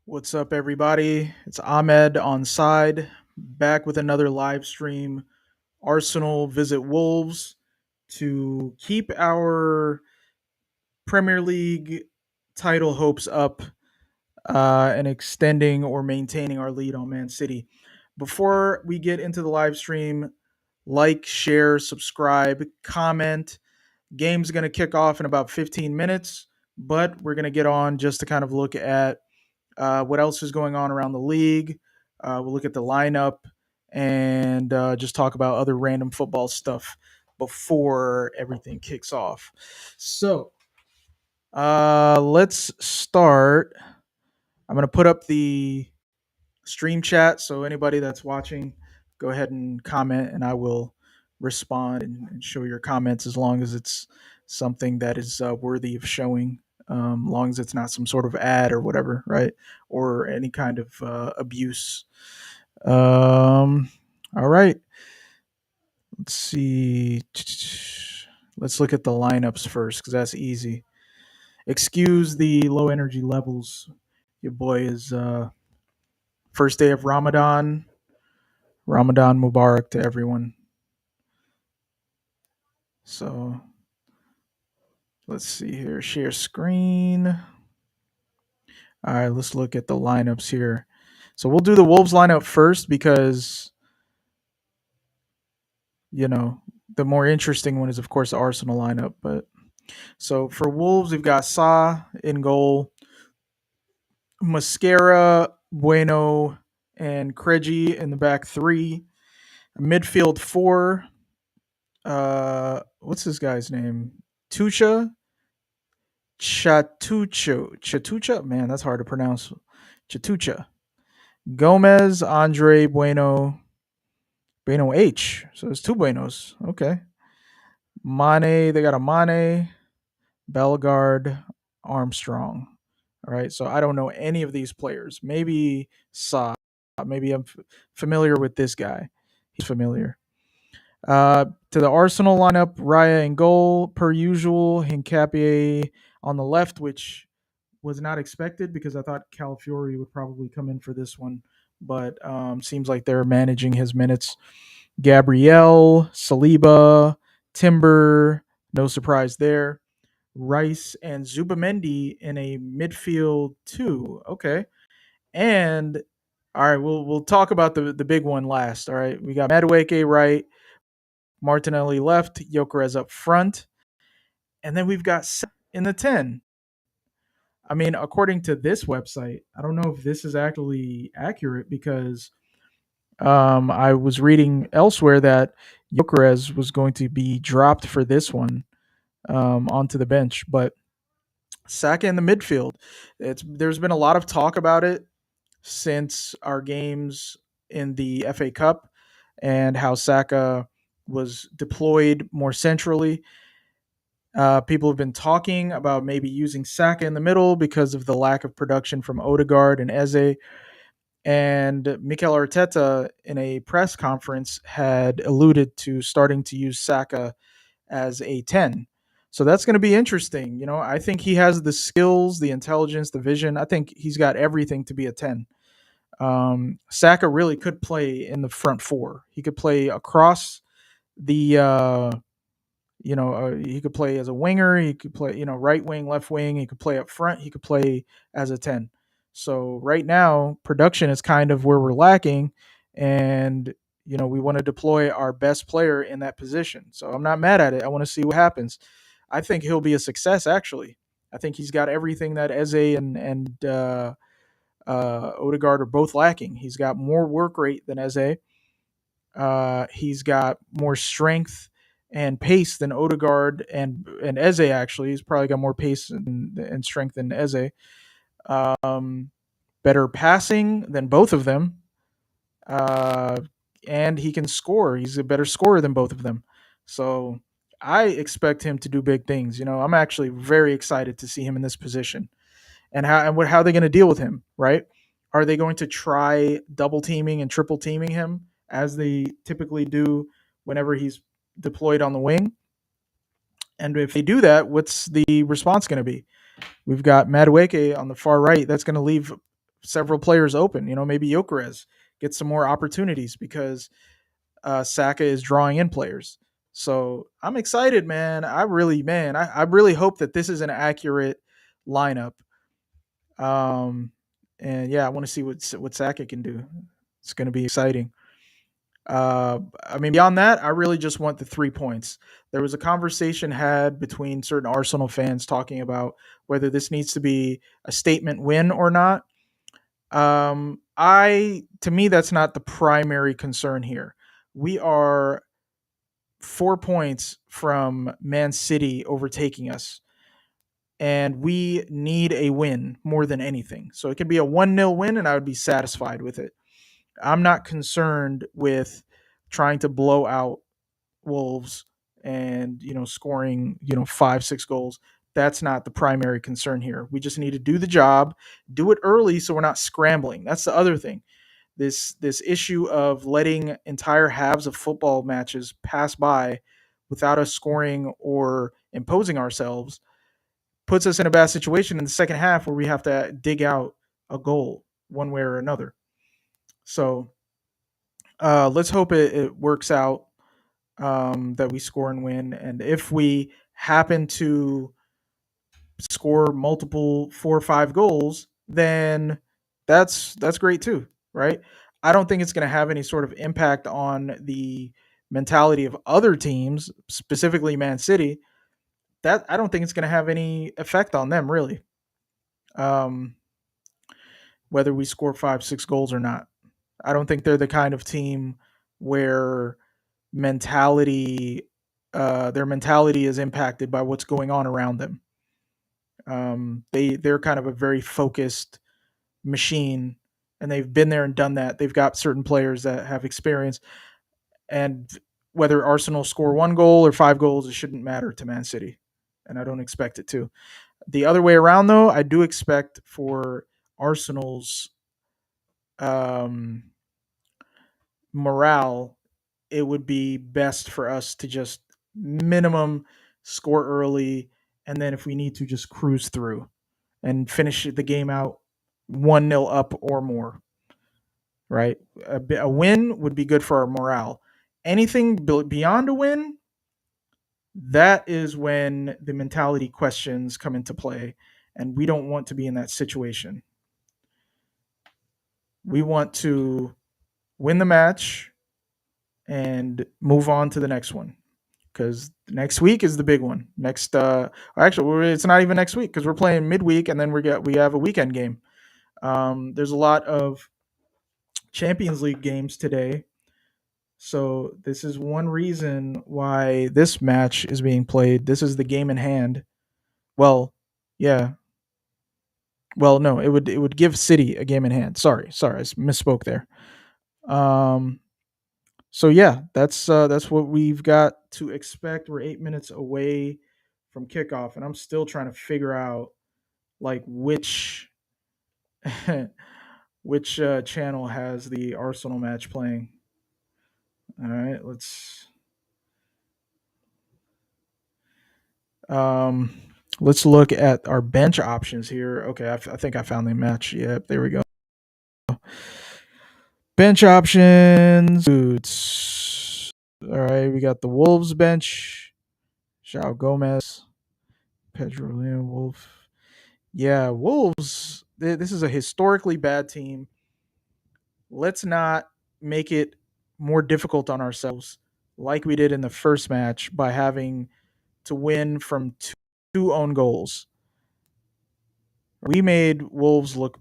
What's up, everybody? It's Ahmed on side, back with another live stream. Arsenal visit Wolves to keep our Premier League title hopes up and extending or maintaining our lead on Man City. Before we get into the live stream, like, share, subscribe, comment. Game's going to kick off in about 15 minutes, but we're going to get on just to kind of look at what else is going on around the league. We'll look at the lineup and just talk about other random football stuff before everything kicks off. So let's start. I'm going to put up the stream chat. So anybody that's watching, go ahead and comment, and I will respond and show your comments as long as it's something that is worthy of showing. Long as it's not some sort of ad or whatever, right? Or any kind of abuse. All right. Let's see. Let's look at the lineups first because that's easy. Excuse the low energy levels. Your boy is first day of Ramadan. Ramadan Mubarak to everyone. So let's see here. Share screen. All right, let's look at the lineups here. So we'll do the Wolves lineup first because, you know, the more interesting one is, of course, the Arsenal lineup. But so for Wolves, we've got Sa in goal, Mascara, Bueno, and Craigie in the back three. Midfield four. What's this guy's name? Tucha, Chatucha, man, that's hard to pronounce. Chatucha, Gomez, Andre, Bueno H. So there's two Buenos. Okay. Mane, they got a Mane, Bellegarde, Armstrong. All right. So I don't know any of these players. Maybe Sa. Maybe I'm familiar with this guy. He's familiar. To the Arsenal lineup, Raya in goal, per usual. Hincapié on the left, which was not expected because I thought Calafiori would probably come in for this one, but seems like they're managing his minutes. Gabriel, Saliba, Timber, no surprise there. Rice and Zubamendi in a midfield two. Okay, and all right, we'll talk about the big one last. All right, we got Madueke right, Martinelli left, Jokeres up front, and then we've got in the 10. I mean, according to this website, I don't know if this is actually accurate because I was reading elsewhere that Jokeres was going to be dropped for this one onto the bench, but Saka in the midfield. There's been a lot of talk about it since our games in the FA Cup and how Saka was deployed more centrally. People have been talking about maybe using Saka in the middle because of the lack of production from Odegaard and Eze. And Mikel Arteta, in a press conference, had alluded to starting to use Saka as a 10. So that's going to be interesting. You know, I think he has the skills, the intelligence, the vision. I think he's got everything to be a 10. Saka really could play in the front four. He could play across the he could play as a winger. He could play, right wing, left wing. He could play up front. He could play as a 10. So right now, production is kind of where we're lacking. And, we want to deploy our best player in that position. So I'm not mad at it. I want to see what happens. I think he'll be a success, actually. I think he's got everything that Eze and Odegaard are both lacking. He's got more work rate than Eze. He's got more strength and pace than Odegaard and Eze. Actually, he's probably got more pace and strength than Eze. Um, Better passing than both of them, uh, and he can score. He's a better scorer than both of them. So I expect him to do big things. I'm actually very excited to see him in this position and how are they going to deal with him, right? Are they going to try double teaming and triple teaming him as they typically do whenever he's deployed on the wing? And if they do that, what's the response going to be? We've got Madueke on the far right. That's going to leave several players open. Maybe Jokeres gets some more opportunities because Saka is drawing in players. So I'm excited, man. I really hope that this is an accurate lineup. Um, and yeah, I want to see what Saka can do. It's going to be exciting. I mean, beyond that, I really just want the 3 points. There was a conversation had between certain Arsenal fans talking about whether this needs to be a statement win or not. To me, that's not the primary concern here. We are 4 points from Man City overtaking us, and we need a win more than anything. So it could be a 1-0 win, and I would be satisfied with it. I'm not concerned with trying to blow out Wolves and scoring 5-6 goals. That's not the primary concern here. We just need to do the job, do it early, so we're not scrambling. That's the other thing. This issue of letting entire halves of football matches pass by without us scoring or imposing ourselves puts us in a bad situation in the second half where we have to dig out a goal one way or another. So let's hope it works out, that we score and win. And if we happen to score multiple 4 or 5 goals, then that's great too, right? I don't think it's going to have any sort of impact on the mentality of other teams, specifically Man City. That I don't think it's going to have any effect on them really. Um, whether we score 5-6 goals or not, I don't think they're the kind of team where mentality their mentality is impacted by what's going on around them. They're kind of a very focused machine, and they've been there and done that. They've got certain players that have experience, and whether Arsenal score 1 goal or 5 goals, it shouldn't matter to Man City, and I don't expect it to. The other way around, though, I do expect for Arsenal's um, morale, it would be best for us to just minimum score early, and then if we need to, just cruise through and finish the game out 1-0 up or more, right? A win would be good for our morale. Anything beyond a win, that is when the mentality questions come into play, and we don't want to be in that situation. We want to win the match and move on to the next one, because next week is the big one. Actually, it's not even next week because we're playing midweek, and then we have a weekend game. There's a lot of Champions League games today, so this is one reason why this match is being played. This is the game in hand. Well, yeah. Well, no, it would give City a game in hand. Sorry, I misspoke there. Um, so yeah, that's what we've got to expect. We're 8 minutes away from kickoff, and I'm still trying to figure out like which channel has the Arsenal match playing. All right, um let's look at our bench options here. Okay, I think I found the match. Yep, there we go. Bench options. Boots. All right, we got the Wolves bench. João Gomez, Pedro Leon, Wolf. Yeah, Wolves. This is a historically bad team. Let's not make it more difficult on ourselves like we did in the first match by having to win from two own goals. We made Wolves look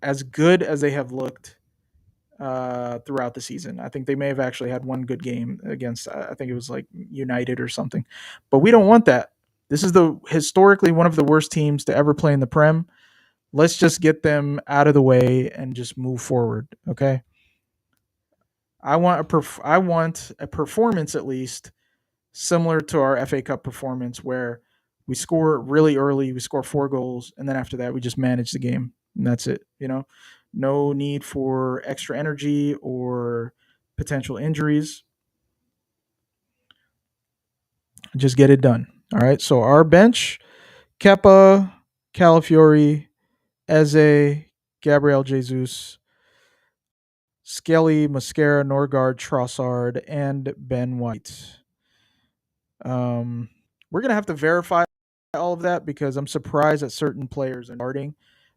as good as they have looked throughout the season. I think they may have actually had one good game against, I think it was like United or something. But we don't want that. This is the historically one of the worst teams to ever play in the Prem. Let's just get them out of the way and just move forward. Okay. I want a performance at least similar to our FA Cup performance where we score really early, we score 4 goals, and then after that we just manage the game, and that's it. No need for extra energy or potential injuries. Just get it done. All right. So our bench: Kepa, Calafiori, Eze, Gabriel Jesus, Skelly, Mascara, Norgard, Trossard, and Ben White. Um, we're gonna have to verify all of that because I'm surprised that certain players are starting.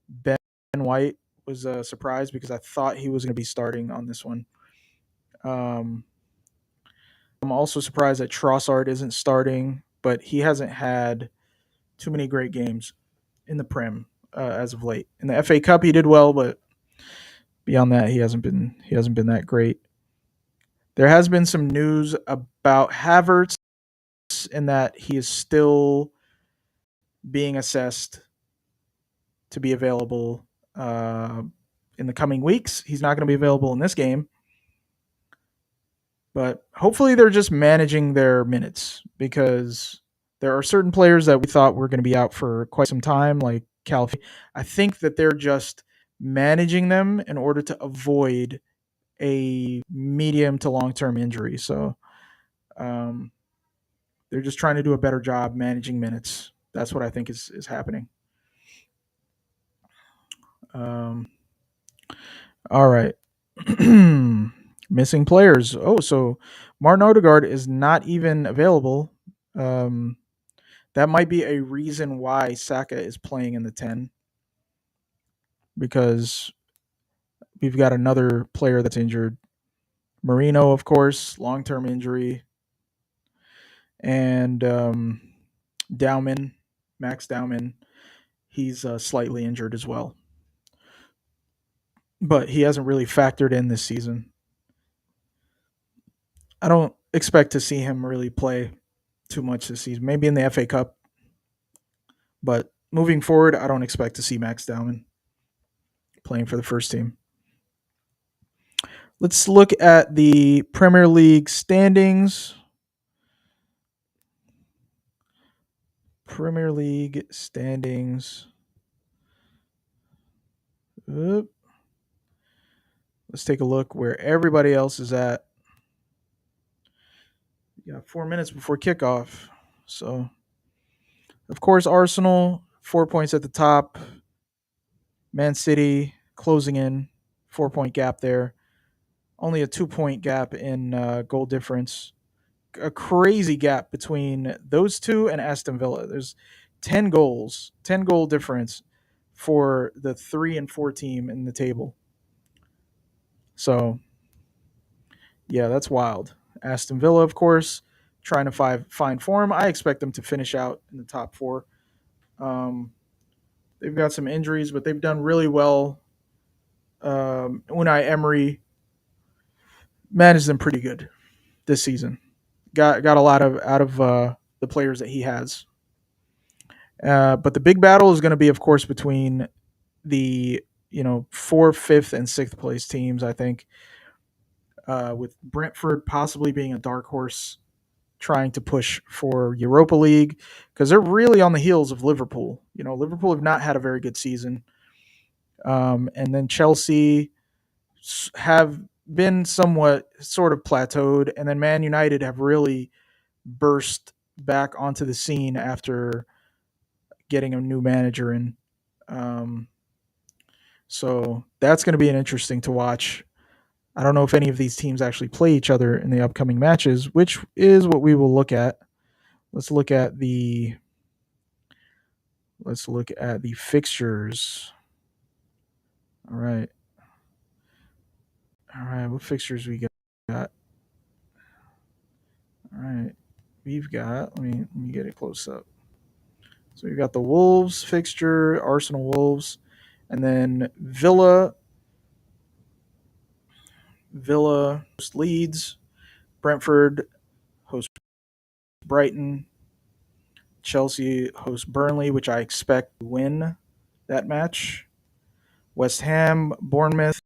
Ben White was a surprise because I thought he was going to be starting on this one. Um, I'm also surprised that Trossard isn't starting, but he hasn't had too many great games in the Prem as of late. In the FA Cup, he did well, but beyond that, he hasn't been that great. There has been some news about Havertz in that he is still being assessed to be available in the coming weeks. He's not going to be available in this game, but hopefully they're just managing their minutes because there are certain players that we thought were going to be out for quite some time, like Cal. I think that they're just managing them in order to avoid a medium to long term injury. So um, they're just trying to do a better job managing minutes. That's what I think is happening. Um, all right. Missing players. Oh, so Martin Odegaard is not even available. Um, that might be a reason why Saka is playing in the 10 because we've got another player that's injured. Marino, of course, long term injury. And Dowman, Max Dowman, he's slightly injured as well. But he hasn't really factored in this season. I don't expect to see him really play too much this season. Maybe in the FA Cup, but moving forward, I don't expect to see Max Dowman playing for the first team. Let's look at the Premier League standings. Premier League standings. Oop. Let's take a look where everybody else is at. You got 4 minutes before kickoff. So, of course, Arsenal, 4 points at the top. Man City closing in, 4 point gap there. Only a 2 point gap in goal difference. A crazy gap between those two and Aston Villa. There's 10 goals, 10 goal difference for the 3 and 4 team in the table. So, yeah, that's wild. Aston Villa, of course, trying to find form. I expect them to finish out in the top four. Um, they've got some injuries, but they've done really well. Unai Emery managed them pretty good this season. Got a lot of out of the players that he has. But the big battle is going to be, of course, between the fourth, fifth, and sixth place teams. I think with Brentford possibly being a dark horse, trying to push for Europa League because they're really on the heels of Liverpool. Liverpool have not had a very good season, and then Chelsea have been somewhat sort of plateaued, and then Man United have really burst back onto the scene after getting a new manager in. Um, so that's going to be an interesting to watch. I don't know if any of these teams actually play each other in the upcoming matches, which is what we will look at. Let's look at the fixtures. All right. All right, what fixtures we got? All right. We've got let me get it close up. So we've got the Wolves fixture, Arsenal Wolves, and then Villa host Leeds, Brentford host Brighton, Chelsea host Burnley, which I expect to win that match. West Ham, Bournemouth.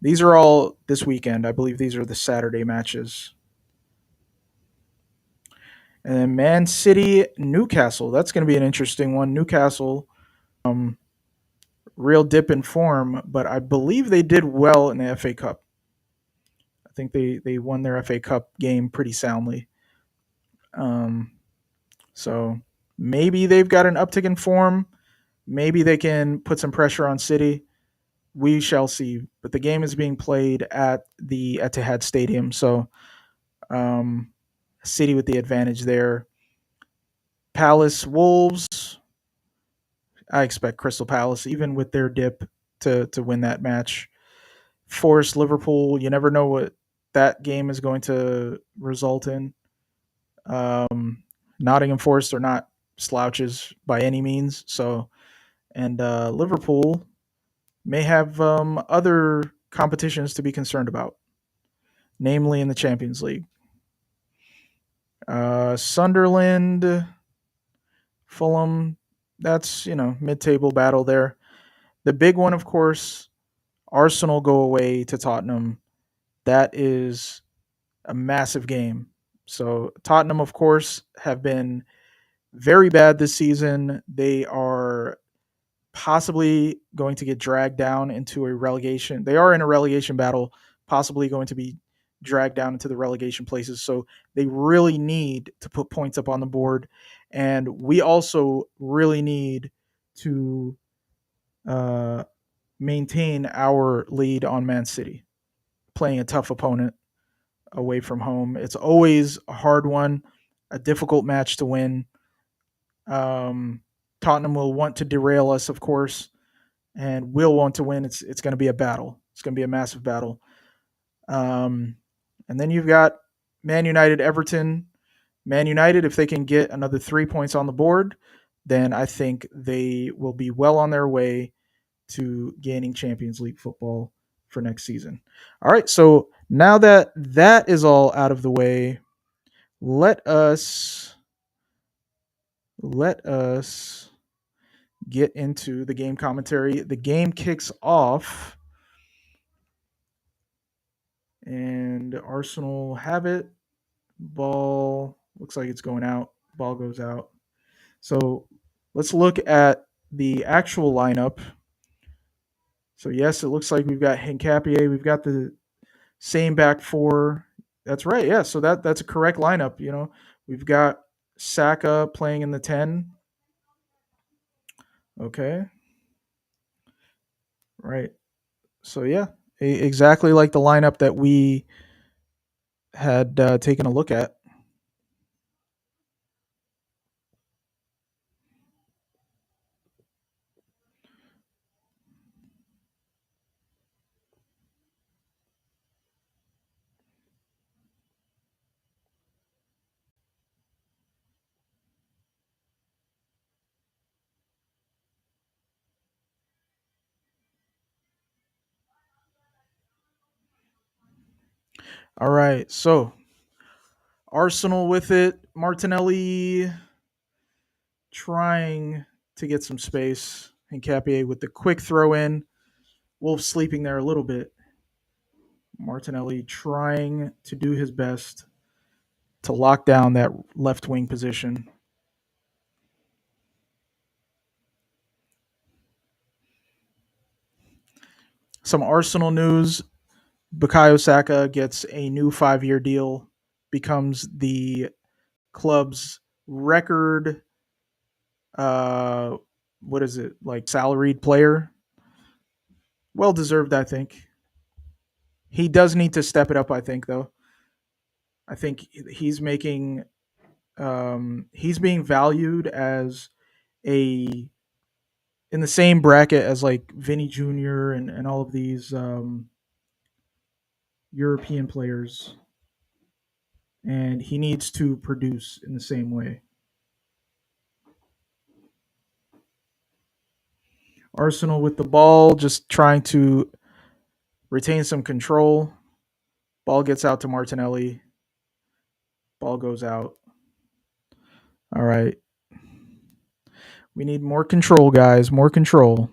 These are all this weekend. I believe these are the Saturday matches. And then Man City, Newcastle. That's going to be an interesting one. Newcastle, real dip in form, but I believe they did well in the FA Cup. I think they won their FA Cup game pretty soundly. So maybe they've got an uptick in form. Maybe they can put some pressure on City. We shall see. But the game is being played at the Etihad Stadium, so um, City with the advantage there. Palace Wolves. I expect Crystal Palace, even with their dip, to win that match. Forest Liverpool. You never know what that game is going to result in. Nottingham Forest are not slouches by any means. So, and Liverpool may have other competitions to be concerned about, namely in the Champions League. Sunderland, Fulham, that's, mid-table battle there. The big one, of course, Arsenal go away to Tottenham. That is a massive game. So Tottenham, of course, have been very bad this season. They are possibly going to get dragged down into a relegation. They are in a relegation battle, possibly going to be dragged down into the relegation places. So they really need to put points up on the board. And we also really need to uh, maintain our lead on Man City, playing a tough opponent away from home. It's always a hard one, a difficult match to win. Um, Tottenham will want to derail us, of course, and will want to win. It's going to be a battle. It's going to be a massive battle. Um, and then you've got Man United, Everton. Man United, if they can get another 3 points on the board, then I think they will be well on their way to gaining Champions League football for next season. All right, so now that that is all out of the way, let us let us get into the game commentary. The game kicks off, and Arsenal have it. Ball looks like it's going out. Ball goes out. So let's look at the actual lineup. So yes, it looks like we've got Hincapié. We've got the same back four. That's right. Yeah. So that's a correct lineup. We've got Saka playing in the 10. Okay. Right. So yeah, exactly like the lineup that we had taken a look at. All right. So Arsenal with it. Martinelli trying to get some space. And Capier with the quick throw in. Wolf sleeping there a little bit. Martinelli trying to do his best to lock down that left wing position. Some Arsenal news. Bukayo Saka gets a new 5-year deal, becomes the club's record, uh, what is it, like salaried player. Well deserved, I think. He does need to step it up, I think, though. I think he's being valued as a in the same bracket as like Vinny Jr. and all of these European players, and he needs to produce in the same way. Arsenal with the ball, just trying to retain some control. Ball gets out to Martinelli. Ball goes out. All right. We need more control, guys. More control.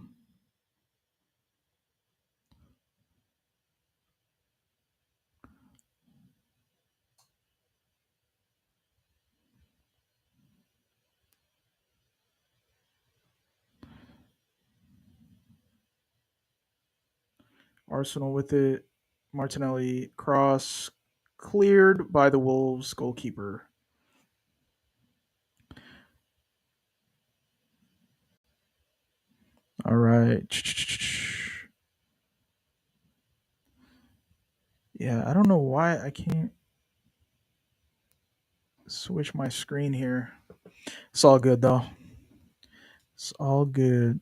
Arsenal with it. Martinelli cross cleared by the Wolves goalkeeper. All right. Yeah, I don't know why I can't switch my screen here. It's all good though. It's all good.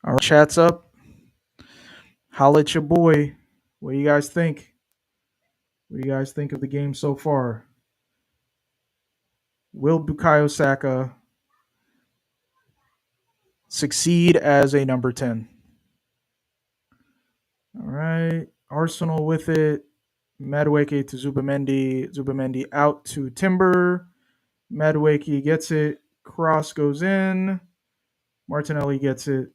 All right, chat's up. Holla at your boy. What do you guys think? What do you guys think of the game so far? Will Bukayo Saka succeed as a number 10? All right. Arsenal with it. Madueke to Zubamendi. Zubamendi out to Timber. Madueke gets it. Cross goes in. Martinelli gets it.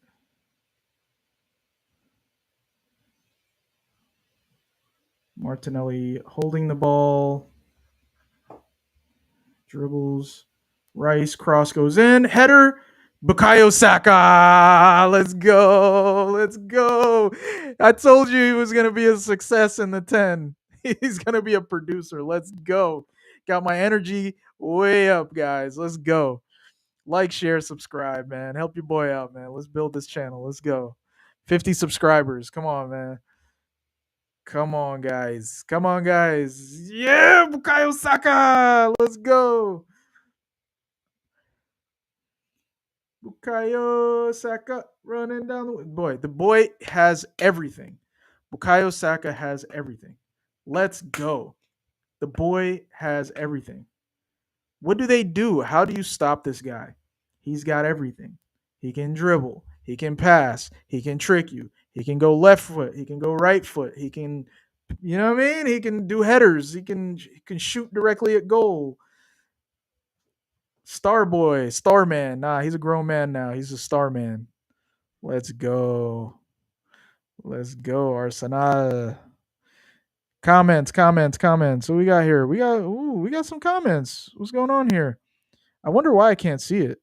Martinelli holding the ball. Dribbles. Rice. Cross goes in. Header. Bukayo Saka. Let's go. Let's go. I told you he was going to be a success in the 10. He's going to be a producer. Let's go. Got my energy way up, guys. Let's go. Like, share, subscribe, man. Help your boy out, man. Let's build this channel. Let's go. 50 subscribers. Come on, man. Come on, guys. Come on, guys. Yeah, Bukayo Saka. Let's go. Bukayo Saka running down the boy. The boy has everything. Bukayo Saka has everything. Let's go. The boy has everything. What do they do? How do you stop this guy? He's got everything. He can dribble. He can pass. He can trick you. He can go left foot. He can go right foot. He can, you know what I mean? He can do headers. He can shoot directly at goal. Star boy, star man. Nah, he's a grown man now. He's a star man. Let's go. Let's go, Arsenal. Comments, comments, comments. What we got here? We got some comments. What's going on here? I wonder why I can't see it.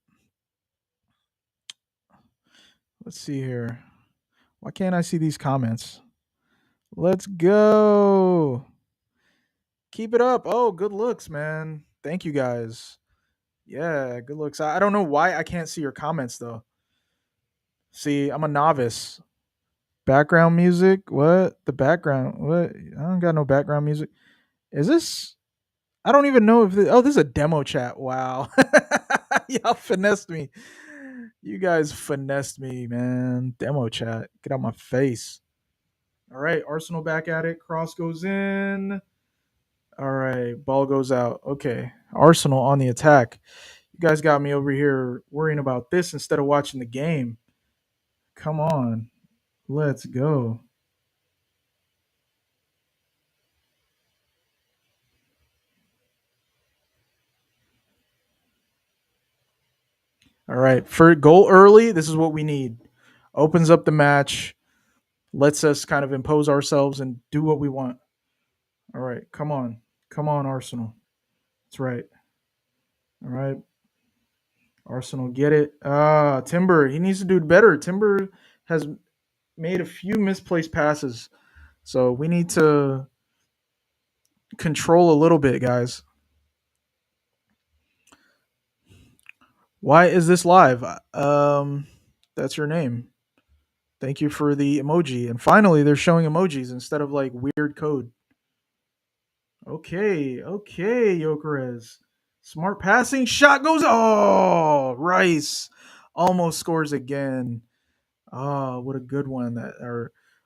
Let's see here. Why can't I see these comments? Let's go. Keep it up. Oh, good looks, man. Thank you guys. Yeah, good looks. I don't know why I can't see your comments though. See, I'm a novice. Background music? What? The background? What? I don't got no background music. Is this? I don't even know if oh, this is a demo chat. Wow. Y'all finessed me. You guys finessed me, man. Demo chat. Get out my face. All right, Arsenal back at it. Cross goes in. All right, ball goes out. Okay, Arsenal on the attack. You guys got me over here worrying about this instead of watching the game. Come on. Let's go. All right, for goal early, this is what we need. Opens up the match, lets us kind of impose ourselves and do what we want. All right, come on. Come on, Arsenal. That's right. All right. Arsenal get it. Timber, he needs to do better. Timber has made a few misplaced passes. So we need to control a little bit, guys. Why is this live? That's your name. Thank you for the emoji. And finally, they're showing emojis instead of like weird code. Okay, okay, Jokeres. Smart passing shot goes. Oh, Rice almost scores again. Oh, what a good one! That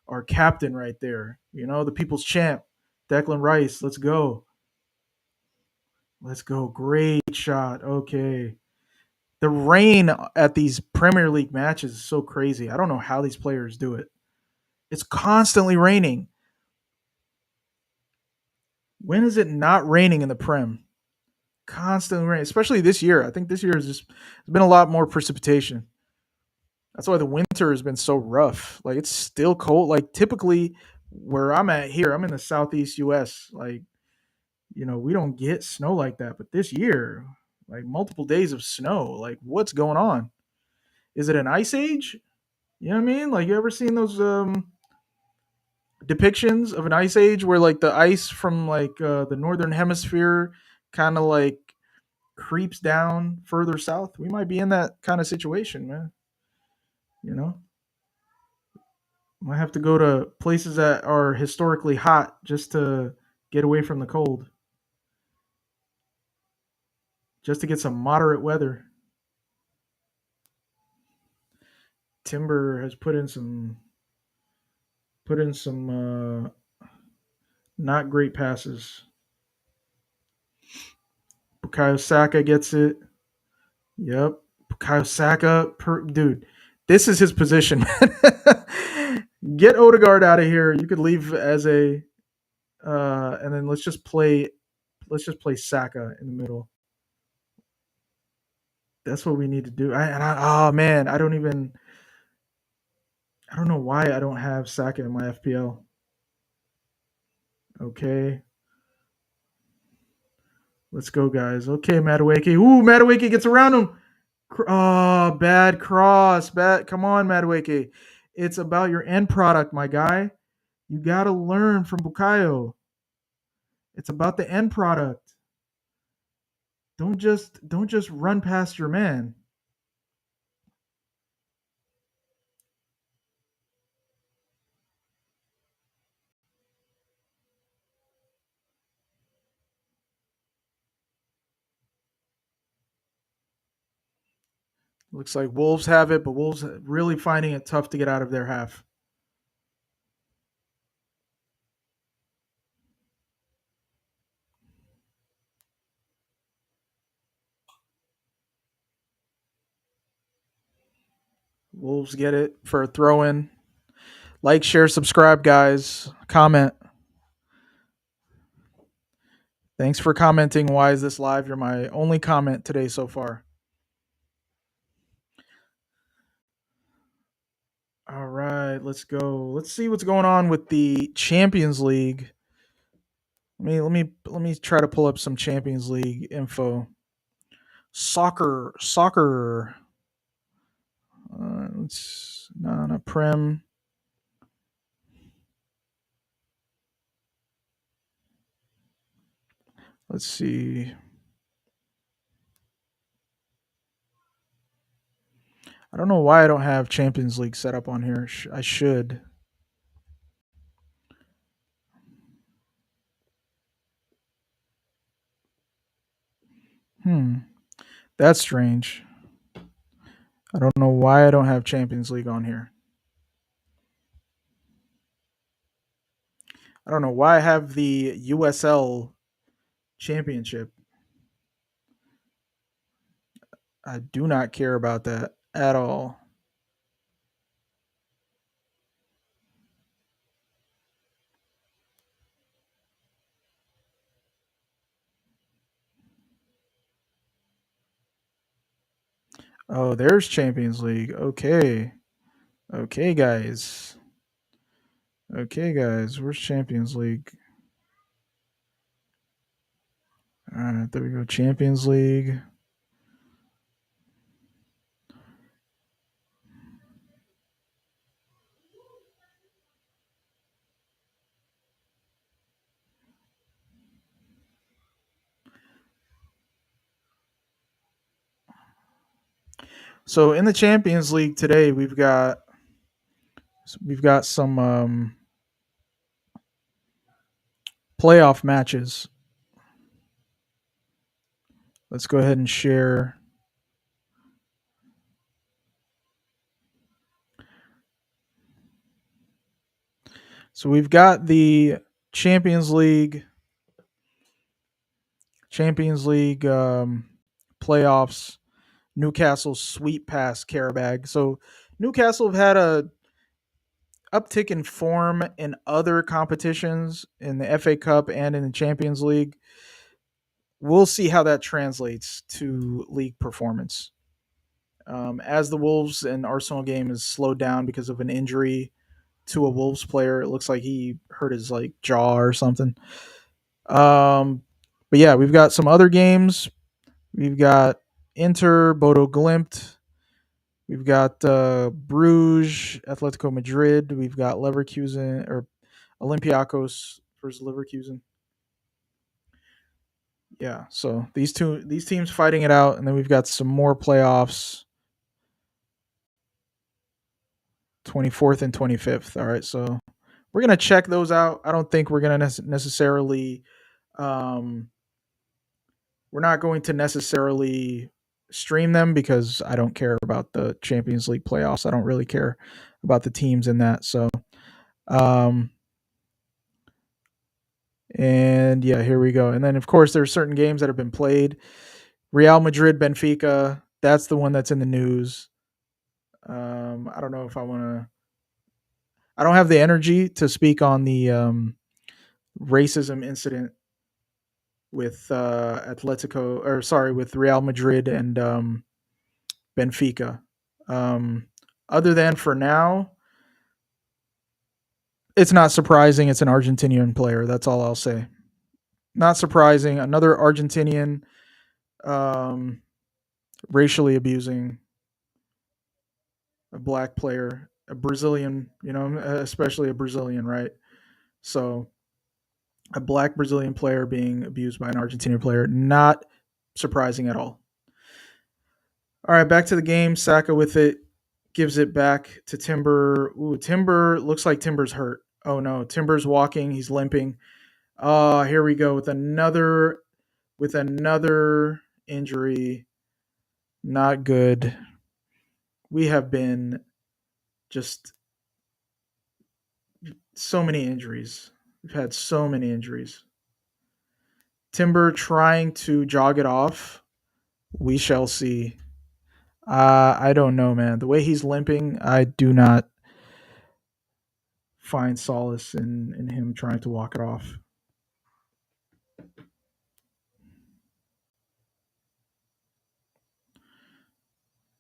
our captain right there. You know, the people's champ, Declan Rice. Let's go. Let's go. Great shot. Okay. The rain at these Premier League matches is so crazy. I don't know how these players do it. It's constantly raining. When is it not raining in the Prem? Constantly raining, especially this year. I think this year has just there's been a lot more precipitation. That's why the winter has been so rough. Like it's still cold. Like typically where I'm at here, I'm in the southeast US. Like, you know, we don't get snow like that. But this year, Like multiple days of snow. Like what's going on? Is it an ice age? You know what I mean? Like you ever seen those depictions of an ice age where like the ice from like the northern hemisphere kind of like creeps down further south? We might be in that kind of situation, man. You know, might have to go to places that are historically hot just to get away from the cold, just to get some moderate weather. Timber has put in some not great passes. Bukayo Saka gets it. Yep. Bukayo Saka, dude, this is his position. Get Odegaard out of here. You could leave as a, and then let's just play Saka in the middle. That's what we need to do. Oh man, I don't know why I don't have Saka in my FPL. Okay, let's go, guys. Okay, Madueke. Ooh, Madueke gets around him. Oh, bad cross. Bad. Come on, Madueke. It's about your end product, my guy. You got to learn from Bukayo. It's about the end product. Don't just run past your man. Looks like Wolves have it, but Wolves really finding it tough to get out of their half. Wolves get it for a throw in. Like, share, subscribe, guys. Comment. Thanks for commenting. Why is this live? You're my only comment today so far. All right, let's go. Let's see what's going on with the Champions League. Let me try to pull up some Champions League info. Soccer. Let's no, not Prem. Let's see. I don't know why I don't have Champions League set up on here. I should. Hmm. That's strange. I don't know why I don't have Champions League on here. I don't know why I have the USL Championship. I do not care about that at all. Oh, there's Champions League. Okay. Okay, guys. Okay, guys. Where's Champions League? All right, there we go. Champions League. So in the Champions League today, we've got some playoff matches. Let's go ahead and share. So we've got the Champions League Champions League playoffs. Newcastle sweep past Carabag. So Newcastle have had a uptick in form in other competitions in the FA Cup and in the Champions League. We'll see how that translates to league performance. As the Wolves and Arsenal game is slowed down because of an injury to a Wolves player, it looks like he hurt his like jaw or something. But yeah, we've got some other games. We've got Inter, Bodo Glimt. We've got Bruges, Atletico Madrid. We've got Leverkusen or Olympiacos versus Leverkusen. Yeah, so these teams fighting it out, and then we've got some more playoffs, 24th and 25th. All right, so we're gonna check those out. I don't think we're gonna necessarily, um, we're not going to necessarily stream them because I don't care about the Champions League playoffs. I don't really care about the teams in that. So, um, and yeah, here we go. And then of course there's certain games that have been played. Real Madrid, Benfica. That's the one that's in the news. I don't know if I want to. I don't have the energy to speak on the racism incident with Atletico, or sorry, with Real Madrid and Benfica. Um, Other than for now, it's not surprising. It's an Argentinian player. That's all I'll say. Not surprising. Another Argentinian um, racially abusing a black player, a Brazilian, especially a Brazilian, right? So a black Brazilian player being abused by an Argentinian player, not surprising at all. All right, back to the game. Saka with it, gives it back to Timber. Ooh, Timber looks like Timber's hurt. Oh no, Timber's walking. He's limping. Here we go with another injury. Not good. We have been just so many injuries. We've had so many injuries. Timber trying to jog it off. We shall see. I don't know, man. The way he's limping, I do not find solace in him trying to walk it off.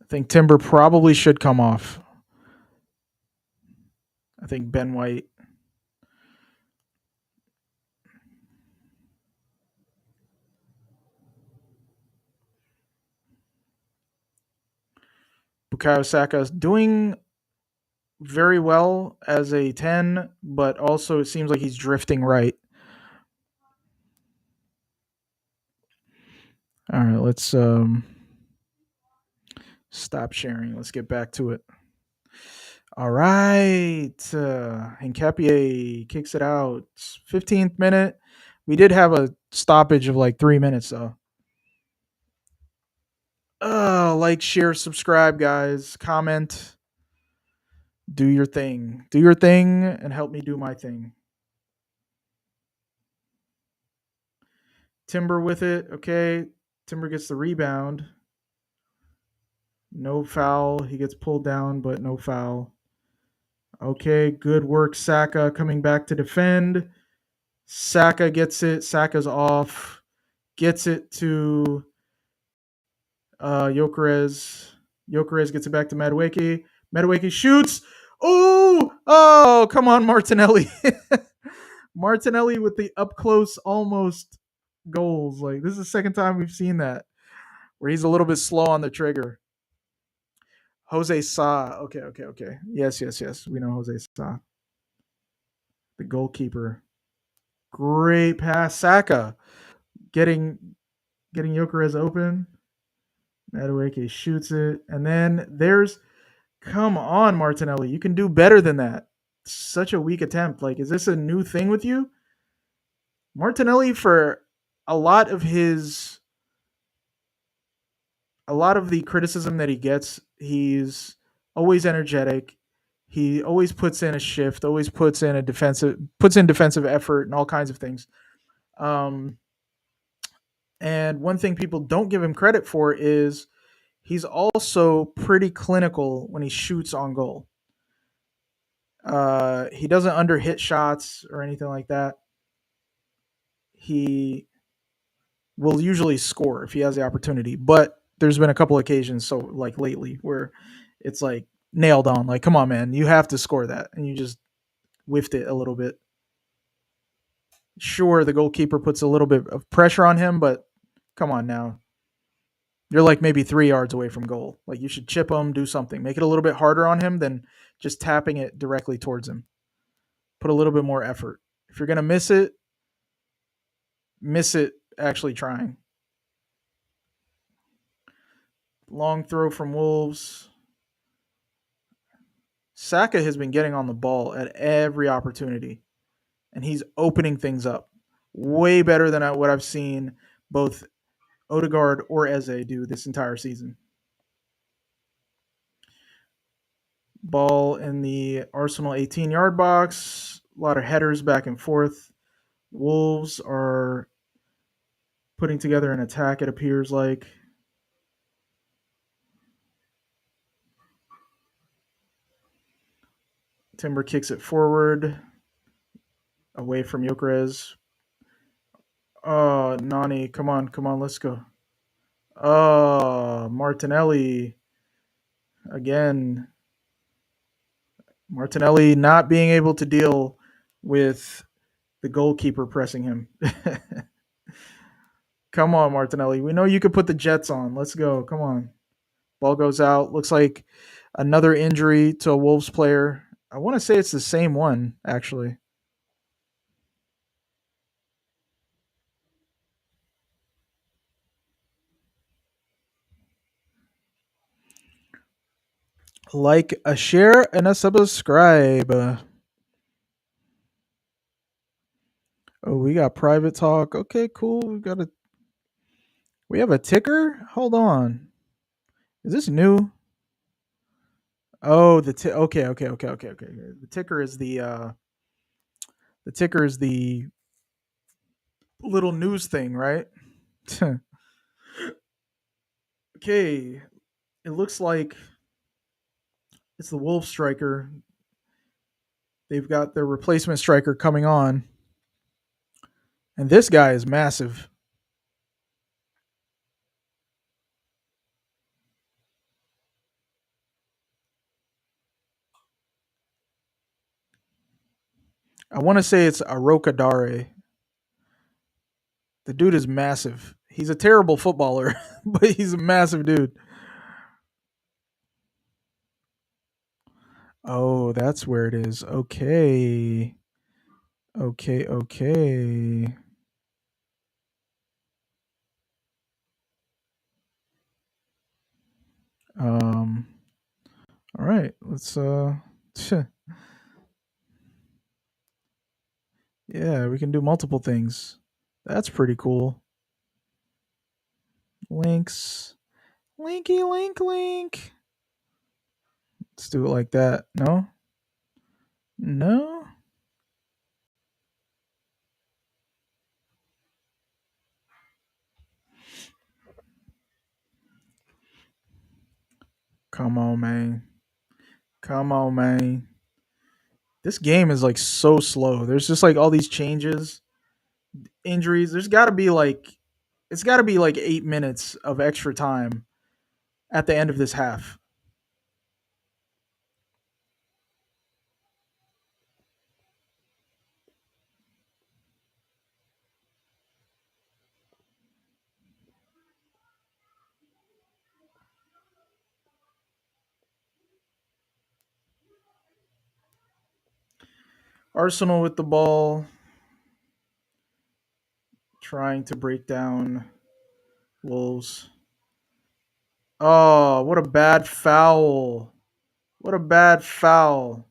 I think Timber probably should come off. I think Ben White. Bukayo Saka is doing very well as a 10, but also it seems like he's drifting right. All right, let's stop sharing. Let's get back to it. All right. Hincapié kicks it out. 15th minute. We did have a stoppage of like 3 minutes, though. Like, share, subscribe, guys. Comment. Do your thing. Do your thing and help me do my thing. Timber with it. Okay. Timber gets the rebound. No foul. He gets pulled down, but no foul. Okay. Good work, Saka coming back to defend. Saka gets it. Saka's off. Gets it to Jokeres. Jokeres gets it back to Madueke. Madueke shoots. Oh, come on, Martinelli. Martinelli with the up close almost goals. Like, this is the second time we've seen that where he's a little bit slow on the trigger. Jose Sa. Okay. Yes. We know Jose Sa. The goalkeeper. Great pass. Saka getting Jokeres open. Madueke shoots it. And then there's, come on, Martinelli. You can do better than that. Such a weak attempt. Like, is this a new thing with you? Martinelli, for a lot of his, a lot of the criticism that he gets, he's always energetic. He always puts in a shift, always puts in defensive effort and all kinds of things. Um, and one thing people don't give him credit for is he's also pretty clinical when he shoots on goal. He doesn't under hit shots or anything like that. He will usually score if he has the opportunity, but there's been a couple occasions, so like lately, where it's like nailed on. Like, come on, man, you have to score that, and you just whiffed it a little bit. Sure, the goalkeeper puts a little bit of pressure on him, but come on now. You're like maybe 3 yards away from goal. Like you should chip him, do something, make it a little bit harder on him than just tapping it directly towards him. Put a little bit more effort. If you're gonna miss it actually trying. Long throw from Wolves. Saka has been getting on the ball at every opportunity, and he's opening things up way better than what I've seen both Odegaard or Eze do this entire season. Ball in the Arsenal 18-yard box. A lot of headers back and forth. Wolves are putting together an attack, it appears like. Timber kicks it forward away from Gyökeres. Oh, Nani, come on, let's go. Oh, Martinelli again. Martinelli not being able to deal with the goalkeeper pressing him. Come on, Martinelli. We know you could put the Jets on. Let's go. Come on. Ball goes out. Looks like another injury to a Wolves player. I want to say it's the same one, actually. Like a share and a subscribe. Oh, we got private talk. Okay, cool. We have a ticker. Hold on. Is this new? Oh, okay. The ticker is the little news thing, right? Okay. It looks like it's the Wolf striker. They've got their replacement striker coming on. And this guy is massive. I want to say it's Aroka Dare. The dude is massive. He's a terrible footballer, but he's a massive dude. Oh, that's where it is. Okay. Okay. Um all right. Let's yeah, we can do multiple things. That's pretty cool. Links. Linky link link. Let's do it like that. No? No? Come on, man. Come on, man. This game is like so slow. There's just like all these changes, injuries. It's got to be like 8 minutes of extra time at the end of this half. Arsenal with the ball, trying to break down Wolves. Oh, what a bad foul. What a bad foul.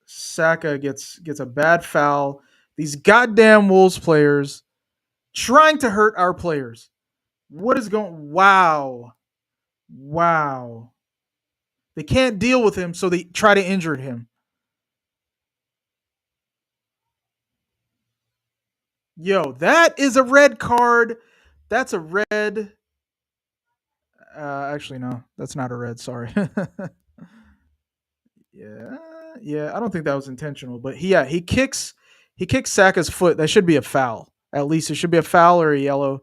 Saka gets a bad foul. These goddamn Wolves players trying to hurt our players. What is going Wow. Wow. They can't deal with him, so they try to injure him. Yo, that is a red card. That's a red. Actually, no, that's not a red. Sorry. Yeah, yeah. I don't think that was intentional, but he kicks Saka's foot. That should be a foul. At least it should be a foul or a yellow.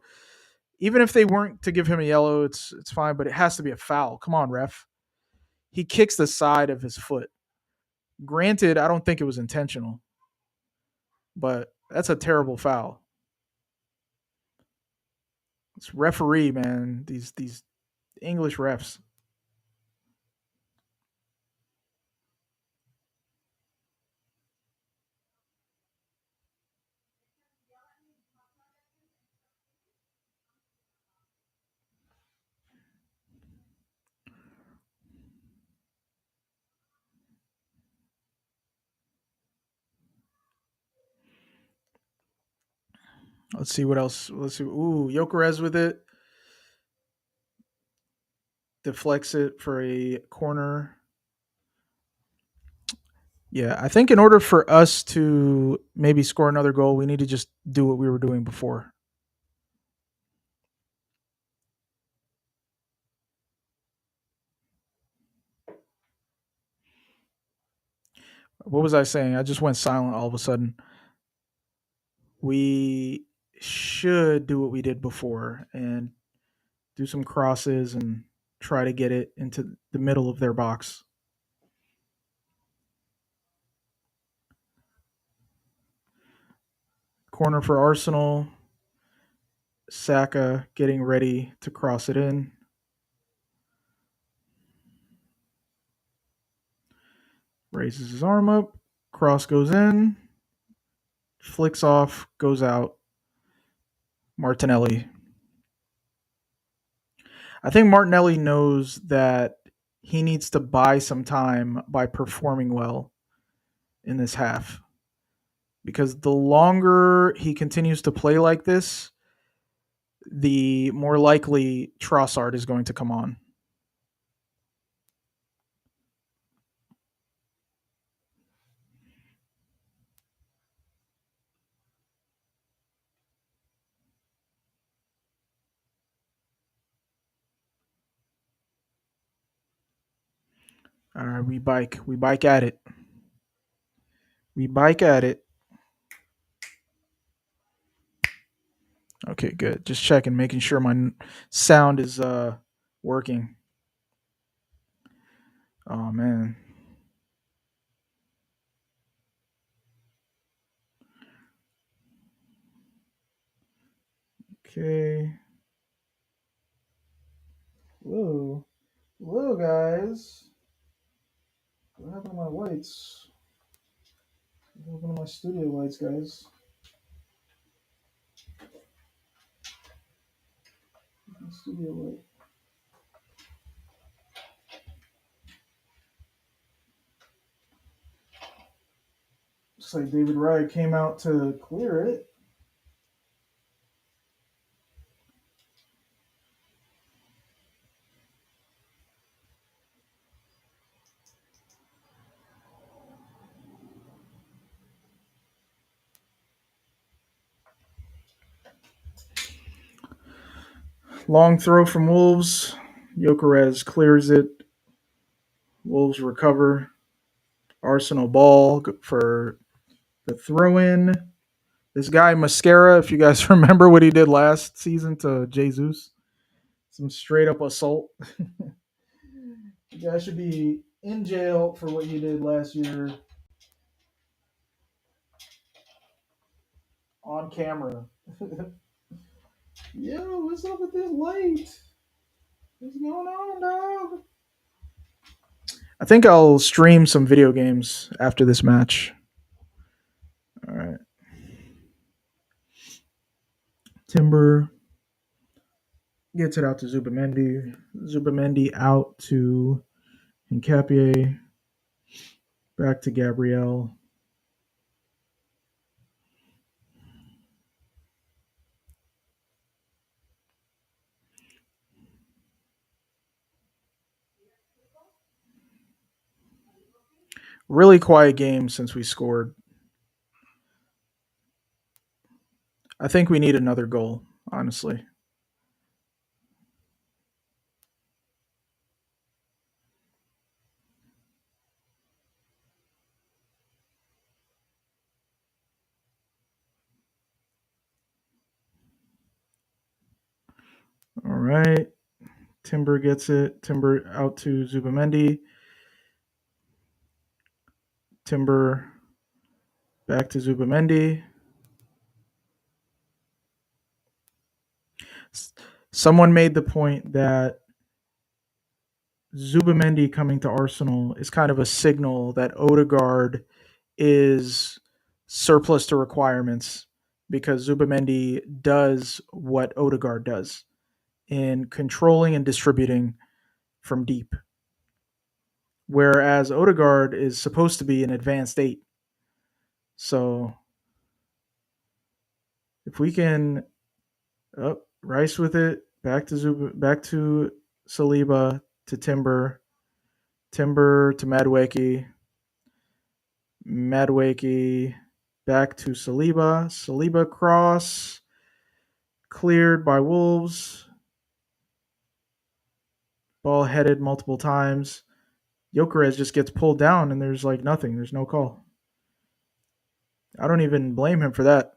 Even if they weren't to give him a yellow, it's fine. But it has to be a foul. Come on, ref. He kicks the side of his foot. Granted, I don't think it was intentional, but that's a terrible foul. It's referee, man. These English refs. Let's see what else. Let's see. Ooh, Jokeres with it. Deflects it for a corner. Yeah, I think in order for us to maybe score another goal, we need to just do what we were doing before. What was I saying? I just went silent all of a sudden. We should do what we did before and do some crosses and try to get it into the middle of their box. Corner for Arsenal. Saka getting ready to cross it in. Raises his arm up. Cross goes in. Flicks off. Goes out. Martinelli. I think Martinelli knows that he needs to buy some time by performing well in this half. Because the longer he continues to play like this, the more likely Trossard is going to come on. All right, we bike. We bike at it. We bike at it. Okay, good. Just checking, making sure my sound is working. Oh man. Okay. Whoa. Whoa, guys. What happened to my lights? What happened to my studio lights, guys? My studio light. Looks like David Wright came out to clear it. Long throw from Wolves. Jokeres clears it. Wolves recover. Arsenal ball for the throw in. This guy Mascara, if you guys remember what he did last season to Jesus, some straight up assault. You guy should be in jail for what you did last year on camera. Yo, what's up with this light? What's going on, dog? I think I'll stream some video games after this match. All right. Timber gets it out to Zubamendi. Zubamendi out to Hincapié. Back to Gabrielle. Really quiet game since we scored. I think we need another goal, honestly. All right. Timber gets it. Timber out to Zubamendi. Timber back to Zubamendi. Someone made the point that Zubamendi coming to Arsenal is kind of a signal that Odegaard is surplus to requirements because Zubamendi does what Odegaard does in controlling and distributing from deep, whereas Odegaard is supposed to be an advanced eight. So if we can Rice with it back to Saliba to Timber to Madwakey back to Saliba cross cleared by Wolves, ball headed multiple times. Jokeres just gets pulled down and there's like nothing. There's no call. I don't even blame him for that.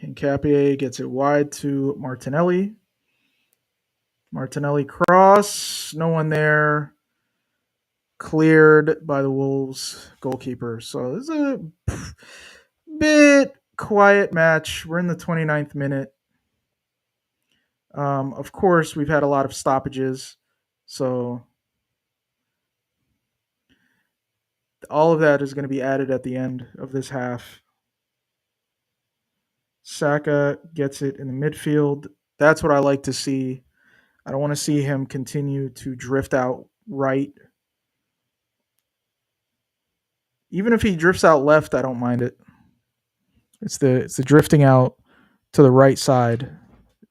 Hincapié gets it wide to Martinelli. Martinelli cross, no one there. Cleared by the Wolves goalkeeper. So this is a bit quiet match. We're in the 29th minute. Of course, we've had a lot of stoppages. So all of that is going to be added at the end of this half. Saka gets it in the midfield. That's what I like to see. I don't want to see him continue to drift out right. Even if he drifts out left, I don't mind it. It's the drifting out to the right side.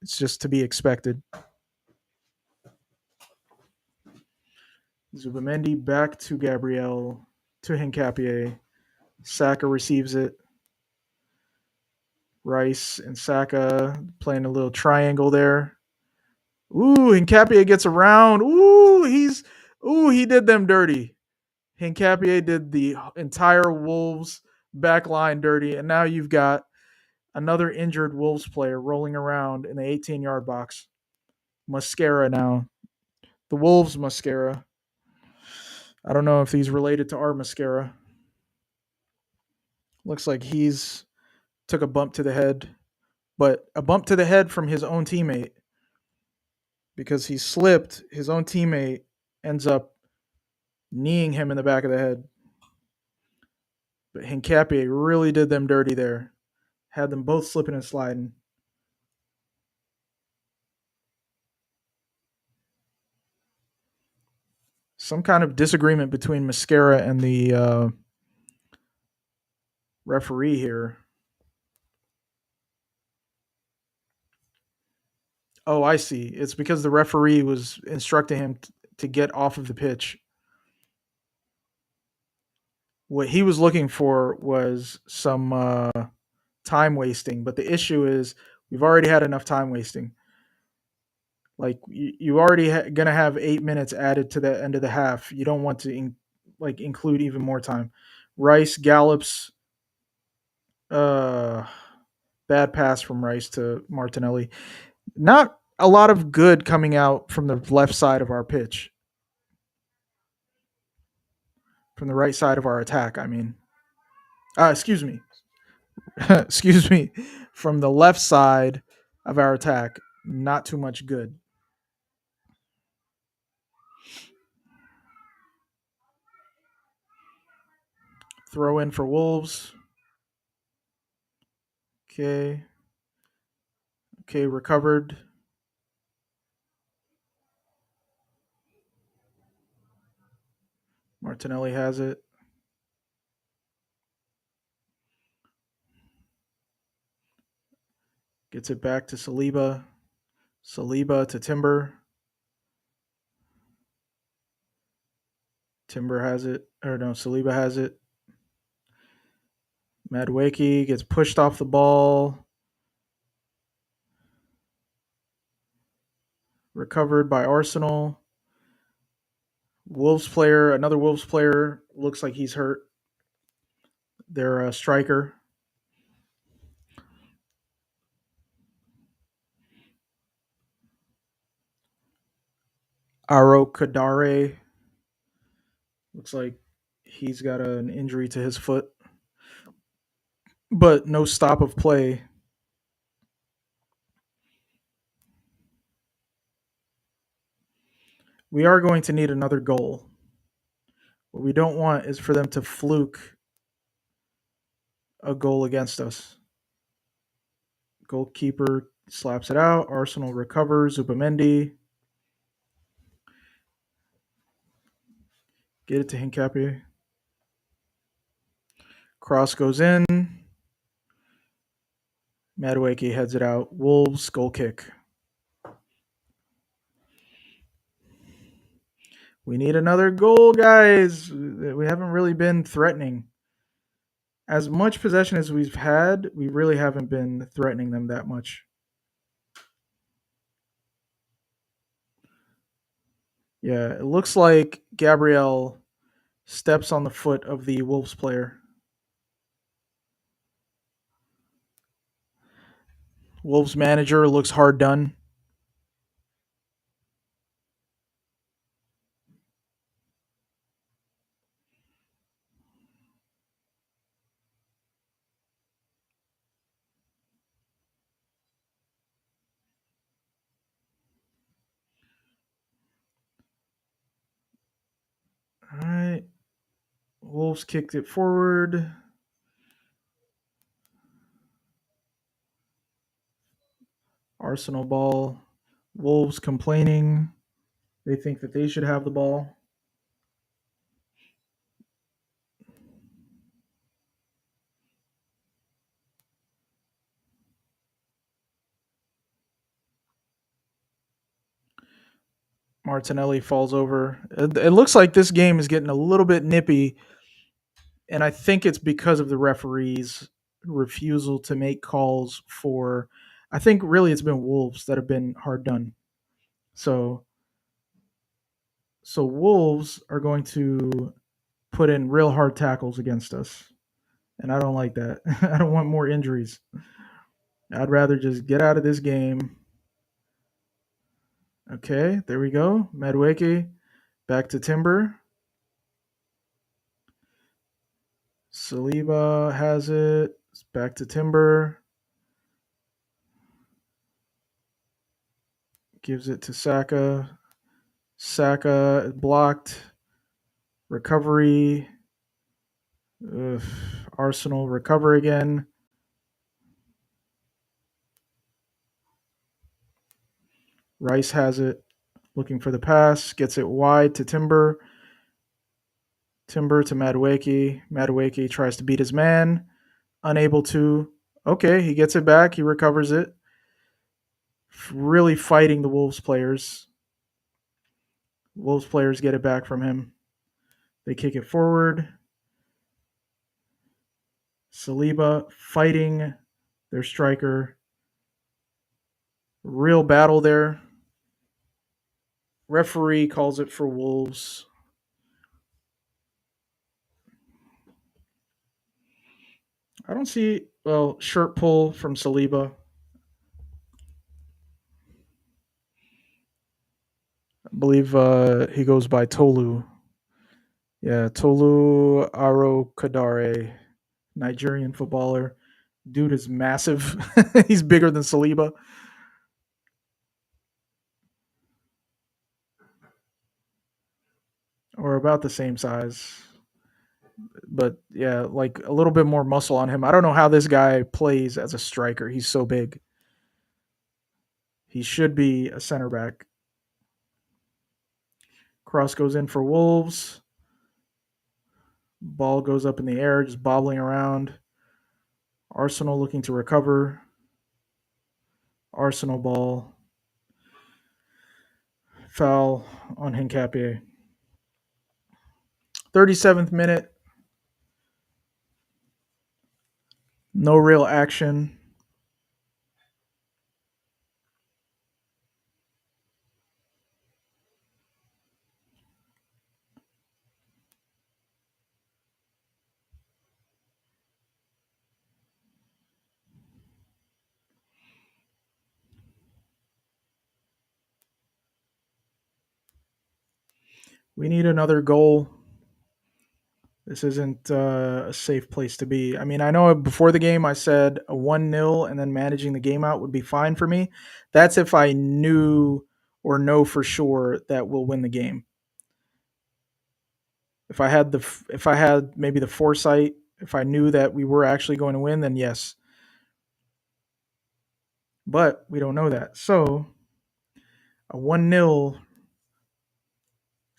It's just to be expected. Zubamendi back to Gabriel to Hincapié. Saka receives it. Rice and Saka playing a little triangle there. Ooh, Hincapié gets around. He did them dirty. Hincapié did the entire Wolves back line dirty, and now you've got another injured Wolves player rolling around in the 18-yard box. Mascara now. The Wolves mascara. I don't know if he's related to our mascara. Looks like he's took a bump to the head, but a bump to the head from his own teammate because he slipped. His own teammate ends up kneeing him in the back of the head. But Hincapié really did them dirty there. Had them both slipping and sliding. Some kind of disagreement between Mascara and the referee here. Oh, I see. It's because the referee was instructing him to get off of the pitch. What he was looking for was some time wasting, but the issue is we've already had enough time wasting. Like you already gonna have 8 minutes added to the end of the half. You don't want to include even more time. Rice gallops. Uh, Bad pass from Rice to Martinelli. Not a lot of good coming out from the left side of our pitch. From the right side of our attack, I mean. Excuse me. Excuse me. From the left side of our attack, not too much good. Throw in for Wolves. Okay. Okay, recovered. Martinelli has it. Gets it back to Saliba. Saliba to Timber. Timber has it. Or no, Saliba has it. Madwakey gets pushed off the ball. Recovered by Arsenal. Another Wolves player looks like he's hurt. Their striker. Aro Kadare looks like he's got an injury to his foot, but no stop of play. We are going to need another goal. What we don't want is for them to fluke a goal against us. Goalkeeper slaps it out. Arsenal recovers. Upamendi. Get it to Hincapié. Cross goes in. Madueke heads it out. Wolves goal kick. We need another goal, guys. We haven't really been threatening. As much possession as we've had, we really haven't been threatening them that much. Yeah, it looks like Gabriel steps on the foot of the Wolves player. Wolves manager looks hard done. All right. Wolves kicked it forward. Arsenal ball. Wolves complaining. They think that they should have the ball. Martinelli falls over. It looks like this game is getting a little bit nippy, and I think it's because of the referees' refusal to make calls for. I think really it's been Wolves that have been hard done. So, so Wolves are going to put in real hard tackles against us, and I don't like that. I don't want more injuries. I'd rather just get out of this game. Okay, there we go. Madueke back to Timber. Saliba has it. It's back to Timber. Gives it to Saka. Saka blocked. Recovery. Ugh. Arsenal recover again. Rice has it. Looking for the pass. Gets it wide to Timber. Timber to Madueke. Madueke tries to beat his man. Unable to. Okay, he gets it back. He recovers it. Really fighting the Wolves players. Wolves players get it back from him. They kick it forward. Saliba fighting their striker. Real battle there. Referee calls it for Wolves. I don't see, well, shirt pull from Saliba. I believe he goes by Tolu. Yeah, Tolu Aro Kadare, Nigerian footballer. Dude is massive. He's bigger than Saliba. Or about the same size. But yeah, like a little bit more muscle on him. I don't know how this guy plays as a striker. He's so big. He should be a center back. Cross goes in for Wolves. Ball goes up in the air, just bobbling around. Arsenal looking to recover. Arsenal ball. Foul on Hincapié. 37th minute. No real action. We need another goal. This isn't a safe place to be. I mean, I know before the game I said a 1-0 and then managing the game out would be fine for me. That's if I knew or know for sure that we'll win the game. If I had maybe the foresight, if I knew that we were actually going to win, then yes. But we don't know that. So, a 1-0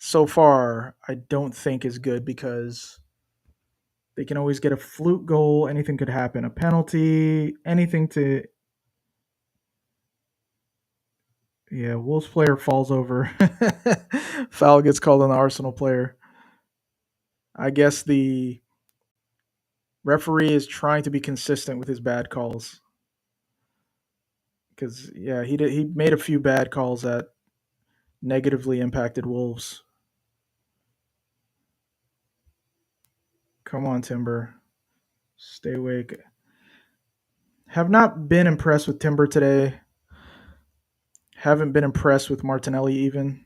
so far I don't think is good because they can always get a fluke goal, anything could happen, a penalty, anything to. Yeah, Wolves player falls over. Foul gets called on the Arsenal player. I guess the referee is trying to be consistent with his bad calls because yeah, he made a few bad calls that negatively impacted Wolves. Come on, Timber, stay awake. Have not been impressed with Timber today. Haven't been impressed with Martinelli even.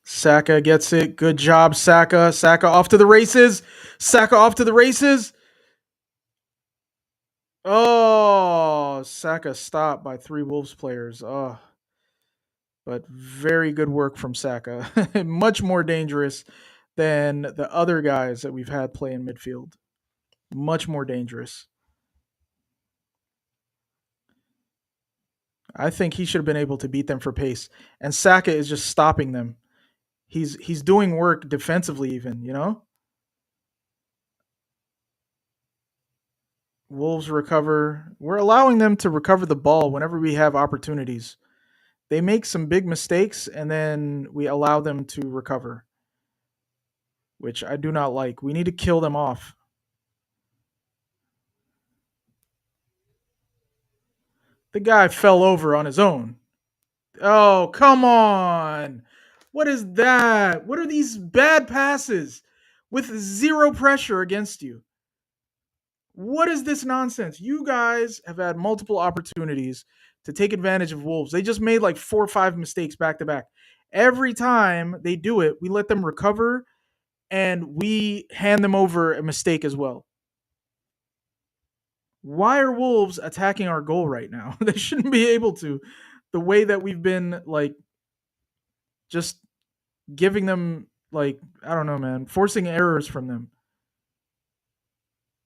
Saka gets it. Good job, Saka. Saka off to the races. Saka off to the races. Oh, Saka stopped by three Wolves players. Oh, but very good work from Saka. Much more dangerous than the other guys that we've had play in midfield. Much more dangerous. I think he should have been able to beat them for pace. And Saka is just stopping them. He's doing work defensively even, you know? Wolves recover. We're allowing them to recover the ball whenever we have opportunities. They make some big mistakes and then we allow them to recover, which I do not like. We need to kill them off. The guy fell over on his own. Oh, come on. What is that? What are these bad passes with zero pressure against you? What is this nonsense? You guys have had multiple opportunities to take advantage of Wolves. They just made like 4 or 5 mistakes back to back. Every time they do it, we let them recover and we hand them over a mistake as well. Why are Wolves attacking our goal right now? They shouldn't be able to. The way that we've been like just giving them like I don't know, man, forcing errors from them.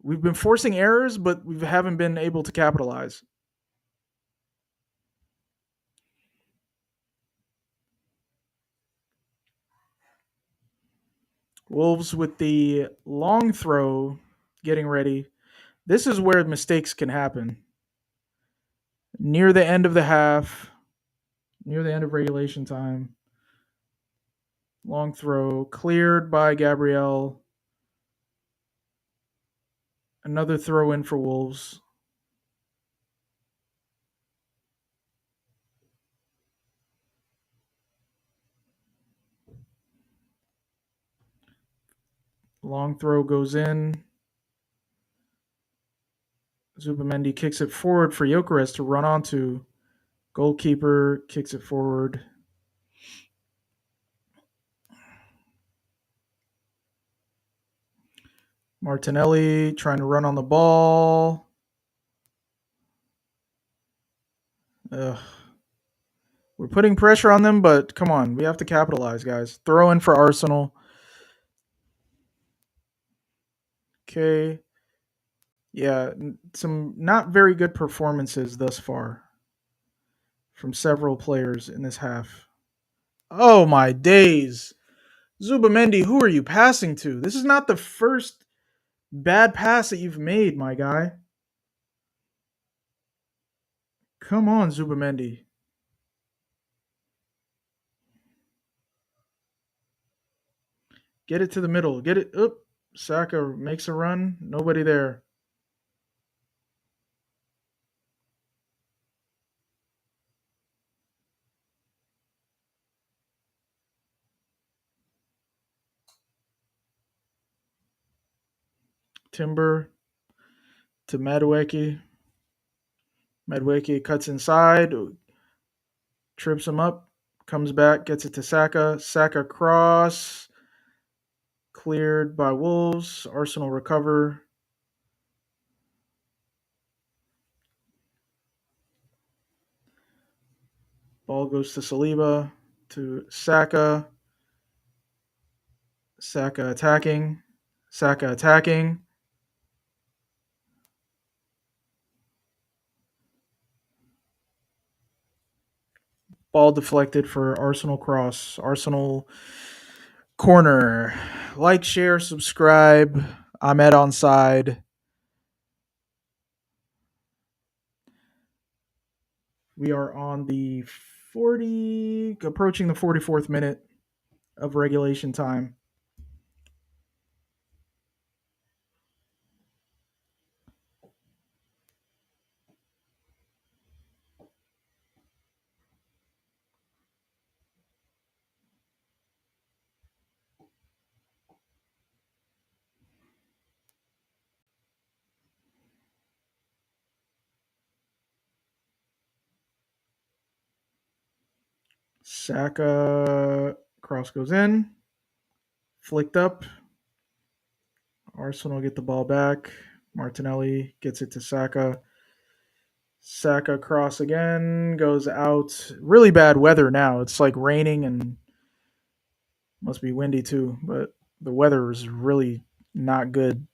We've been forcing errors, but we haven't been able to capitalize. Wolves with the long throw getting ready. This is where mistakes can happen. Near the end of the half, near the end of regulation time. Long throw cleared by Gabriel. Another throw in for Wolves. Long throw goes in. Zubamendi kicks it forward for Jokeres to run onto. Goalkeeper kicks it forward. Martinelli trying to run on the ball. Ugh. We're putting pressure on them, but come on, we have to capitalize, guys. Throw in for Arsenal. Okay. Yeah, some not very good performances thus far from several players in this half. Oh my days. Zubamendi, who are you passing to? This is not the first bad pass that you've made, my guy. Come on, Zubamendi. Get it to the middle. Get it. Oop. Saka makes a run. Nobody there. Timber to Madueke. Medwicki cuts inside, trips him up, comes back, gets it to Saka. Saka cross, cleared by Wolves. Arsenal recover. Ball goes to Saliba, to Saka. Saka attacking. Saka attacking. Ball deflected for Arsenal cross. Arsenal corner. Like, share, subscribe. Ahmed on side. We are on the approaching the 44th minute of regulation time. Saka cross goes in, flicked up. Arsenal get the ball back. Martinelli gets it to Saka. Saka cross again, goes out. Really bad weather now. It's like raining and must be windy too, but the weather is really not good.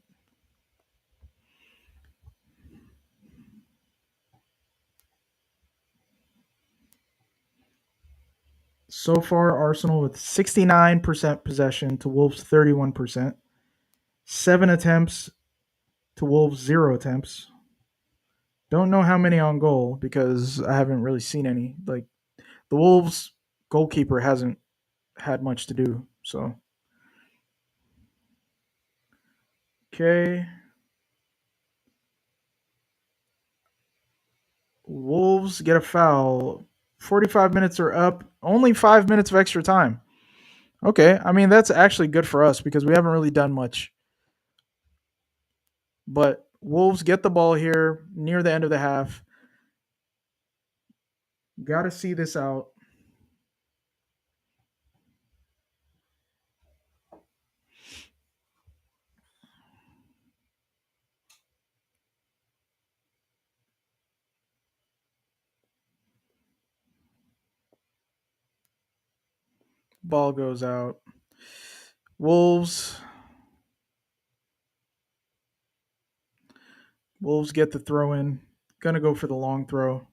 So far, Arsenal with 69% possession to Wolves 31%. 7 attempts to Wolves, 0 attempts. Don't know how many on goal because I haven't really seen any. Like, the Wolves goalkeeper hasn't had much to do. So, okay. Wolves get a foul. 45 minutes are up. Only 5 minutes of extra time. Okay. I mean, that's actually good for us because we haven't really done much. But Wolves get the ball here near the end of the half. Got to see this out. Ball goes out. Wolves. Wolves get the throw in. Gonna go for the long throw.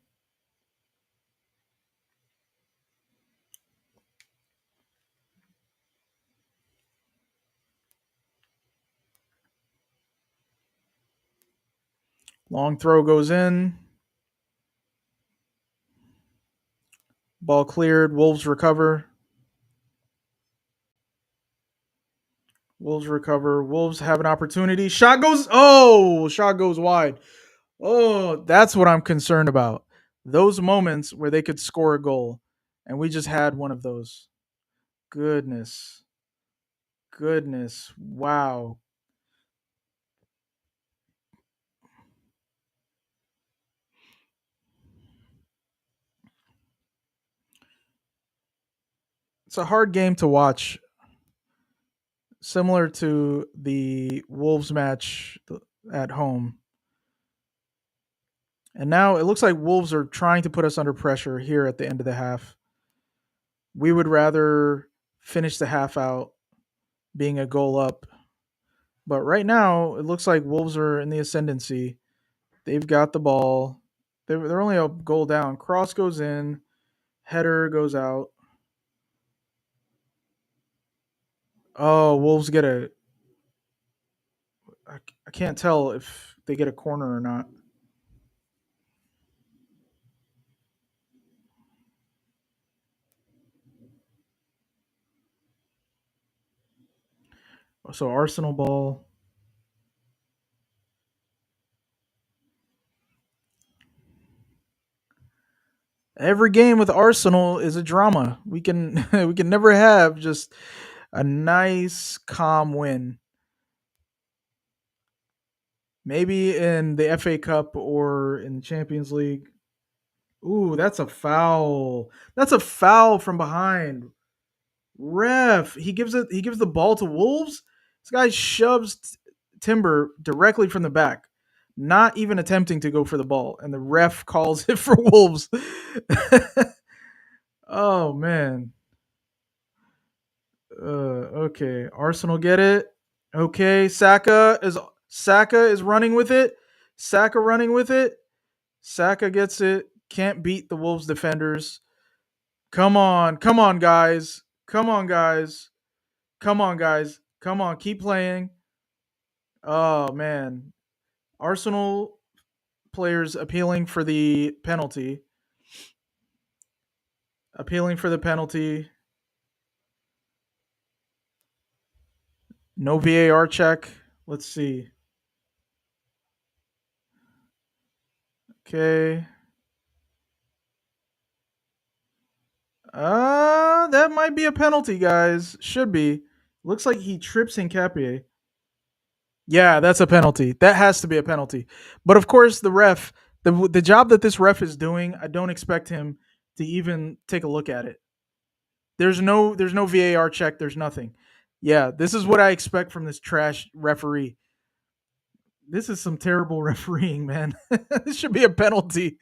Long throw goes in. Ball cleared. Wolves recover. Wolves recover. Wolves have an opportunity. Shot goes. Oh, shot goes wide. Oh, that's what I'm concerned about. Those moments where they could score a goal, and we just had one of those. Goodness, goodness, wow. It's a hard game to watch, similar to the Wolves match at home. And now it looks like Wolves are trying to put us under pressure here at the end of the half. We would rather finish the half out being a goal up. But right now, it looks like Wolves are in the ascendancy. They've got the ball. They're only a goal down. Cross goes in. Header goes out. Oh, Wolves get a. I can't tell if they get a corner or not. So Arsenal ball. Every game with Arsenal is a drama. We can we can never have just a nice calm win. Maybe in the FA Cup or in the Champions League, Ooh, that's a foul. That's a foul from behind. Ref, he gives the ball to Wolves. This guy shoves Timber directly from the back, not even attempting to go for the ball, and the ref calls it for Wolves. Oh man. Okay, Arsenal get it. Okay, Saka is running with it. Saka running with it. Saka gets it. Can't beat the Wolves defenders. Come on, guys. Come on, guys. Come on, guys. Come on, keep playing. Oh man, Arsenal players appealing for the penalty. Appealing for the penalty. No VAR check. Let's see. Okay. That might be a penalty, guys. Should be. Looks like he trips Nkapie. Yeah, that's a penalty. That has to be a penalty. But of course, the job that this ref is doing, I don't expect him to even take a look at it. There's no VAR check. There's nothing. Yeah, this is what I expect from this trash referee. This is some terrible refereeing, man. This should be a penalty.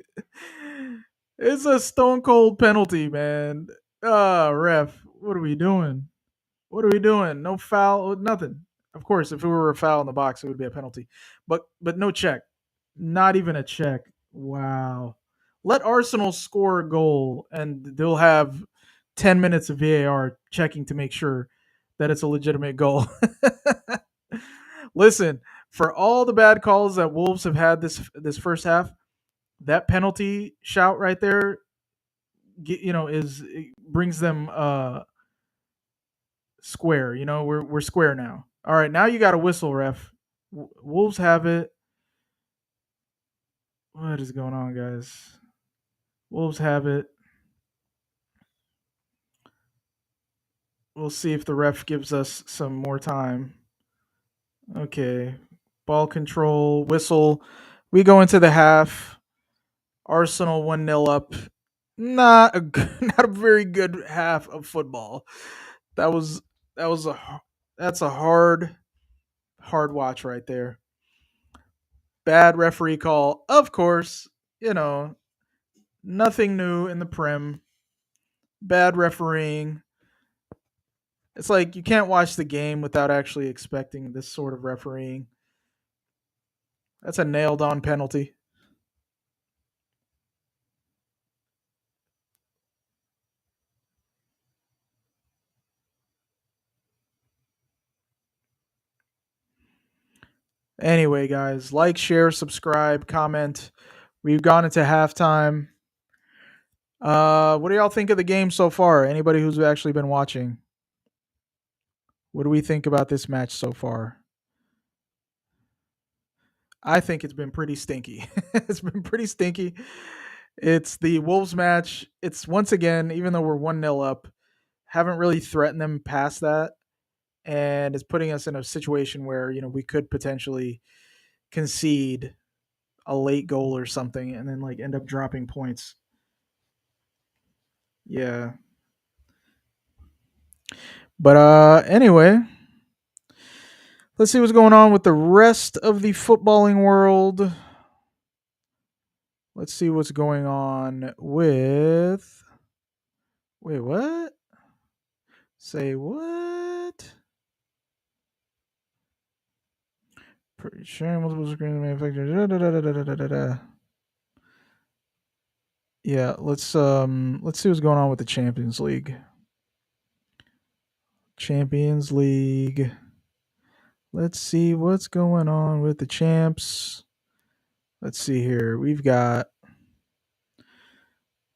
It's a stone cold penalty, man. Ref, what are we doing? What are we doing? No foul, nothing. Of course, if it were a foul in the box, it would be a penalty. But no check. Not even a check. Wow. Let Arsenal score a goal and they'll have 10 minutes of VAR checking to make sure that it's a legitimate goal. Listen, for all the bad calls that Wolves have had this first half, that penalty shout right there, is brings them square. We're square now. All right, now you got a whistle, ref. Wolves have it. What is going on, guys? Wolves have it. We'll see if the ref gives us some more time. Okay, ball control, whistle. We go into the half. Arsenal 1-0 up. Not a not a very good half of football. That was that was a that's a hard watch right there. Bad referee call, of course. You know, nothing new in the Prem. Bad refereeing. It's like you can't watch the game without actually expecting this sort of refereeing. That's a nailed on penalty. Anyway, guys, like, share, subscribe, comment. We've gone into halftime. What do y'all think of the game so far? Anybody who's actually been watching, what do we think about this match so far? I think it's been pretty stinky. It's been pretty stinky. It's the Wolves match. It's once again, even though we're 1-0 up, haven't really threatened them past that. And it's putting us in a situation where, we could potentially concede a late goal or something and then like end up dropping points. Yeah. But anyway, let's see what's going on with the rest of the footballing world. Let's see what's going on with. Wait, what? Say what? Pretty sure multiple screen manufacturers. Yeah, let's see what's going on with the Champions League. Champions League. Let's see what's going on with the champs. Let's see here. We've got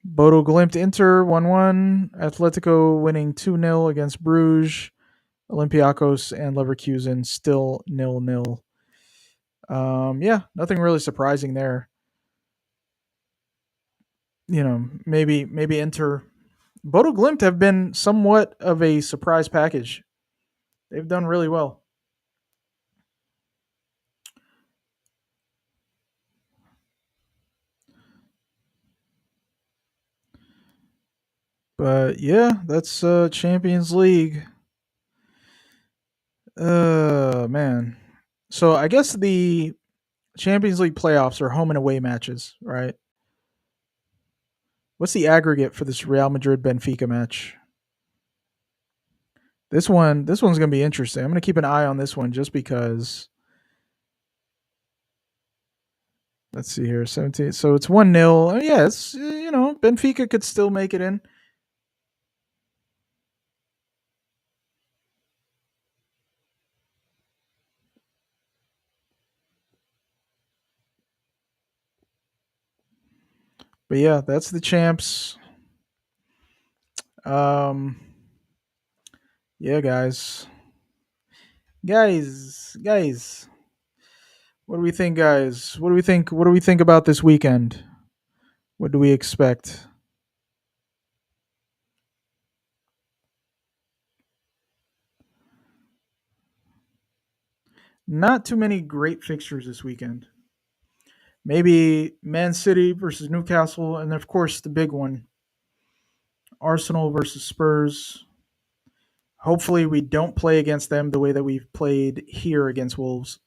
Bodo Glimt Inter 1-1, Atletico winning 2-0 against Bruges, Olympiacos and Leverkusen still 0-0. Yeah, nothing really surprising there. Maybe Inter. Bodo Glimt have been somewhat of a surprise package. They've done really well. But yeah, that's Champions League. Man. So I guess the Champions League playoffs are home and away matches, right? What's the aggregate for this Real Madrid Benfica match? This one's gonna be interesting. I'm gonna keep an eye on this one just because. Let's see here, 17. So it's 1-0. Yeah, it's Benfica could still make it in. But yeah, that's the champs. Um, yeah, guys. What do we think, guys? What do we think? What do we think about this weekend? What do we expect? Not too many great fixtures this weekend. Maybe Man City versus Newcastle, and of course the big one, Arsenal versus Spurs. Hopefully, we don't play against them the way that we've played here against Wolves.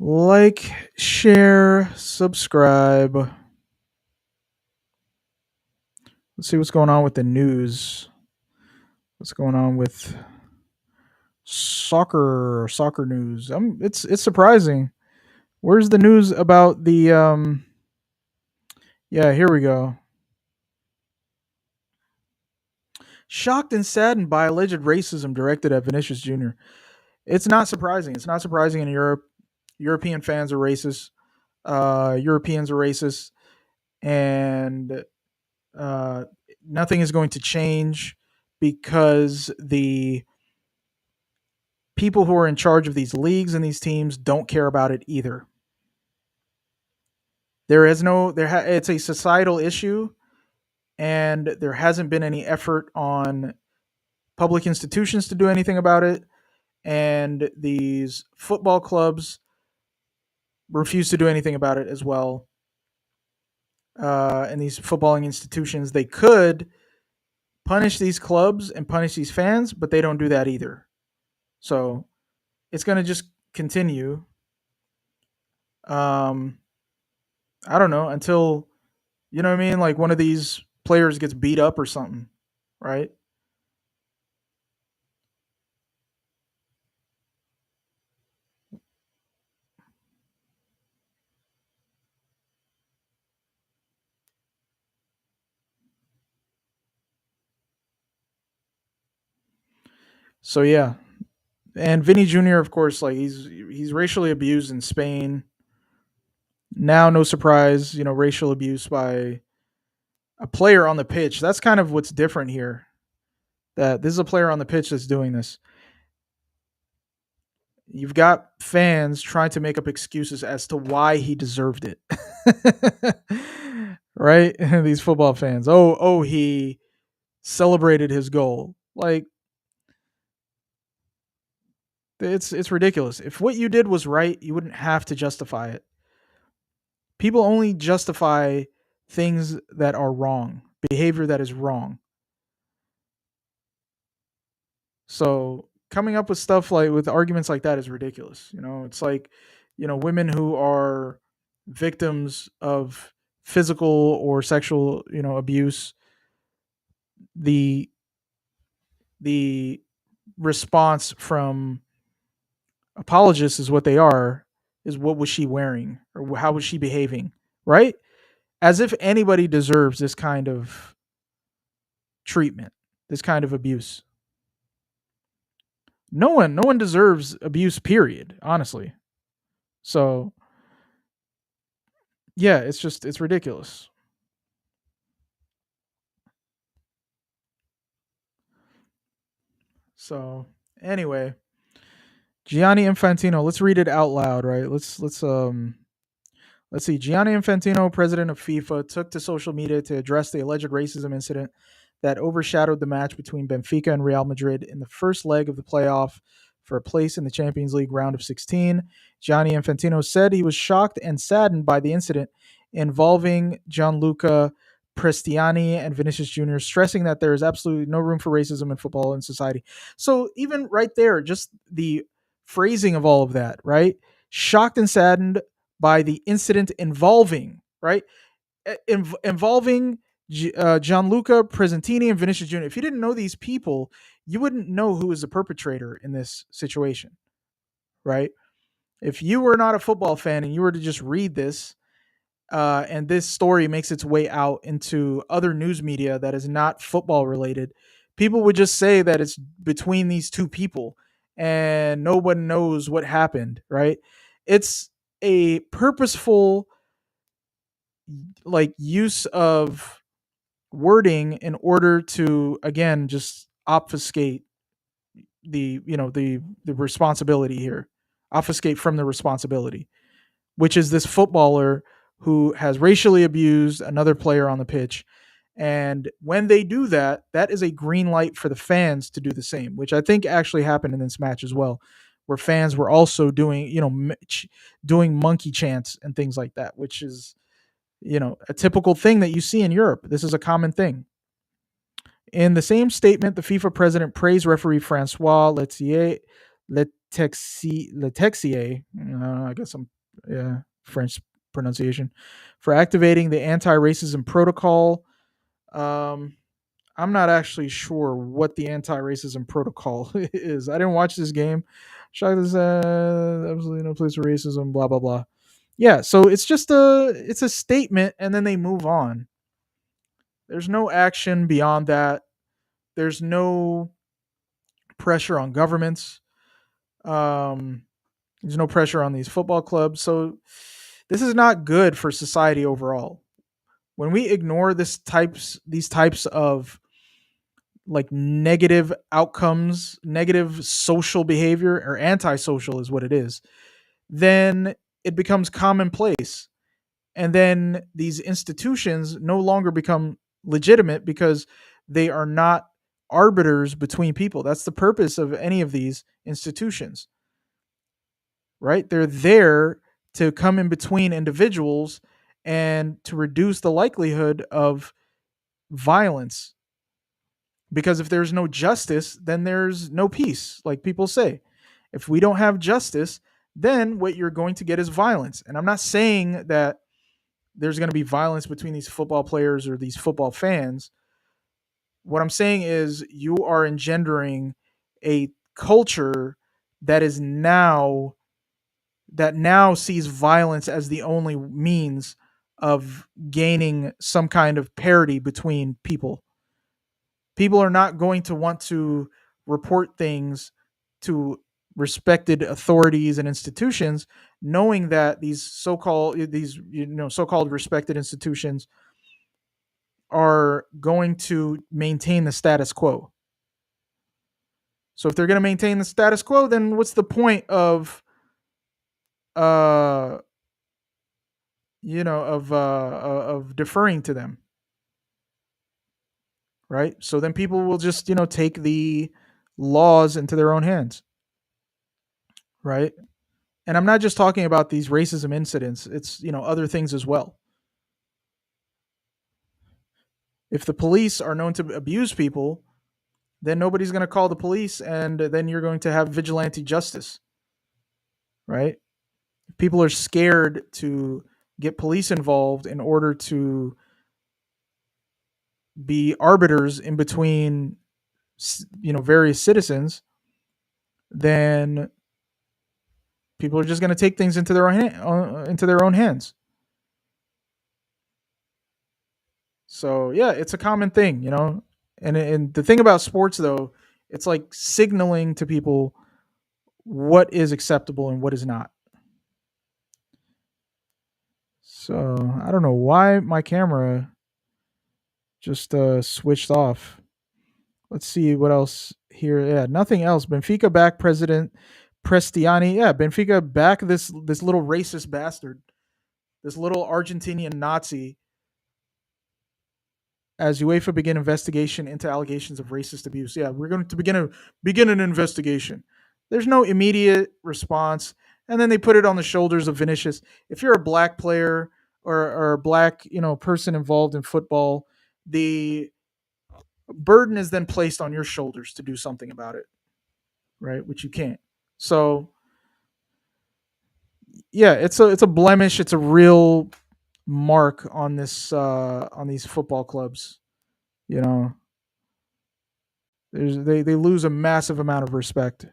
Like, share, subscribe. Let's see what's going on with the news. What's going on with soccer news? It's surprising. Where's the news about the Yeah, here we go. Shocked and saddened by alleged racism directed at Vinicius Jr. It's not surprising. It's not surprising in Europe. European fans are racist. Europeans are racist, and uh, nothing is going to change because the people who are in charge of these leagues and these teams don't care about it either. There is no it's a societal issue, and there hasn't been any effort on public institutions to do anything about it, and these football clubs refuse to do anything about it as well. And these footballing institutions, they could punish these clubs and punish these fans, but they don't do that either. So it's going to just continue. Um, I don't know until you know what I mean. Like one of these players gets beat up or something, right? So yeah, and Vinny Jr. of course, like he's racially abused in Spain. Now, no surprise, racial abuse by a player on the pitch. That's kind of what's different here. That this is a player on the pitch that's doing this. You've got fans trying to make up excuses as to why he deserved it. Right? These football fans. Oh, he celebrated his goal. Like it's ridiculous. If what you did was right, you wouldn't have to justify it. People only justify things that are wrong, behavior that is wrong. So coming up with stuff like with arguments like that is ridiculous. It's like, women who are victims of physical or sexual, abuse, the the response from apologists is what they are is what was she wearing or how was she behaving, right? As if anybody deserves this kind of treatment, this kind of abuse. No one deserves abuse period, honestly. So yeah, it's ridiculous. So anyway, Gianni Infantino. Let's read it out loud, right? Let's see. Gianni Infantino, president of FIFA, took to social media to address the alleged racism incident that overshadowed the match between Benfica and Real Madrid in the first leg of the playoff for a place in the Champions League round of 16. Gianni Infantino said he was shocked and saddened by the incident involving Gianluca Prestiani and Vinicius Jr., stressing that there is absolutely no room for racism in football and society. So even right there, just the phrasing of all of that, right? Shocked and saddened by the incident involving, right? Involving Gianluca Presentini and Vinicius Jr. If you didn't know these people, you wouldn't know who was the perpetrator in this situation, right? If you were not a football fan and you were to just read this, and this story makes its way out into other news media that is not football related, people would just say that it's between these two people and no one knows what happened, right? It's a purposeful like use of wording in order to again just obfuscate the responsibility here, obfuscate from the responsibility, which is this footballer who has racially abused another player on the pitch. And when they do that, that is a green light for the fans to do the same, which I think actually happened in this match as well, where fans were also doing, doing monkey chants and things like that, which is, a typical thing that you see in Europe. This is a common thing. In the same statement, the FIFA president praised referee Francois Letexier, I guess I'm French pronunciation, for activating the anti-racism protocol. I'm not actually sure what the anti-racism protocol is. I didn't watch this game. Shocked is absolutely no place for racism. Blah blah blah. Yeah, so it's a statement, and then they move on. There's no action beyond that. There's no pressure on governments. Um, there's no pressure on these football clubs. So this is not good for society overall. When we ignore these types of like negative outcomes, negative social behavior, or antisocial is what it is, then it becomes commonplace. And then these institutions no longer become legitimate because they are not arbiters between people. That's the purpose of any of these institutions, right? They're there to come in between individuals and to reduce the likelihood of violence. Because if there's no justice, then there's no peace, like people say. If we don't have justice, then what you're going to get is violence. And I'm not saying that there's going to be violence between these football players or these football fans. What I'm saying is you are engendering a culture that is now sees violence as the only means of gaining some kind of parity between people. People are not going to want to report things to respected authorities and institutions knowing that these so-called respected institutions are going to maintain the status quo. So if they're going to maintain the status quo, then what's the point of uh of deferring to them, right? So then people will just take the laws into their own hands, right? And I'm not just talking about these racism incidents, it's other things as well. If the police are known to abuse people, then nobody's going to call the police, and then you're going to have vigilante justice, right? People are scared to get police involved in order to be arbiters in between various citizens, then people are just going to take things into their own hands. So yeah, it's a common thing, and the thing about sports though, it's like signaling to people what is acceptable and what is not. So I don't know why my camera just switched off. Let's see what else here. Yeah, nothing else. Benfica back president Prestiani. Yeah, Benfica back this little racist bastard, this little Argentinian Nazi as UEFA begin investigation into allegations of racist abuse. Yeah, we're going to begin an investigation. There's no immediate response, and then they put it on the shoulders of Vinicius. If you're a black player or a black person involved in football, the burden is then placed on your shoulders to do something about it, right? Which you can't. So yeah, it's a blemish. It's a real mark on this on these football clubs. You know, they lose a massive amount of respect.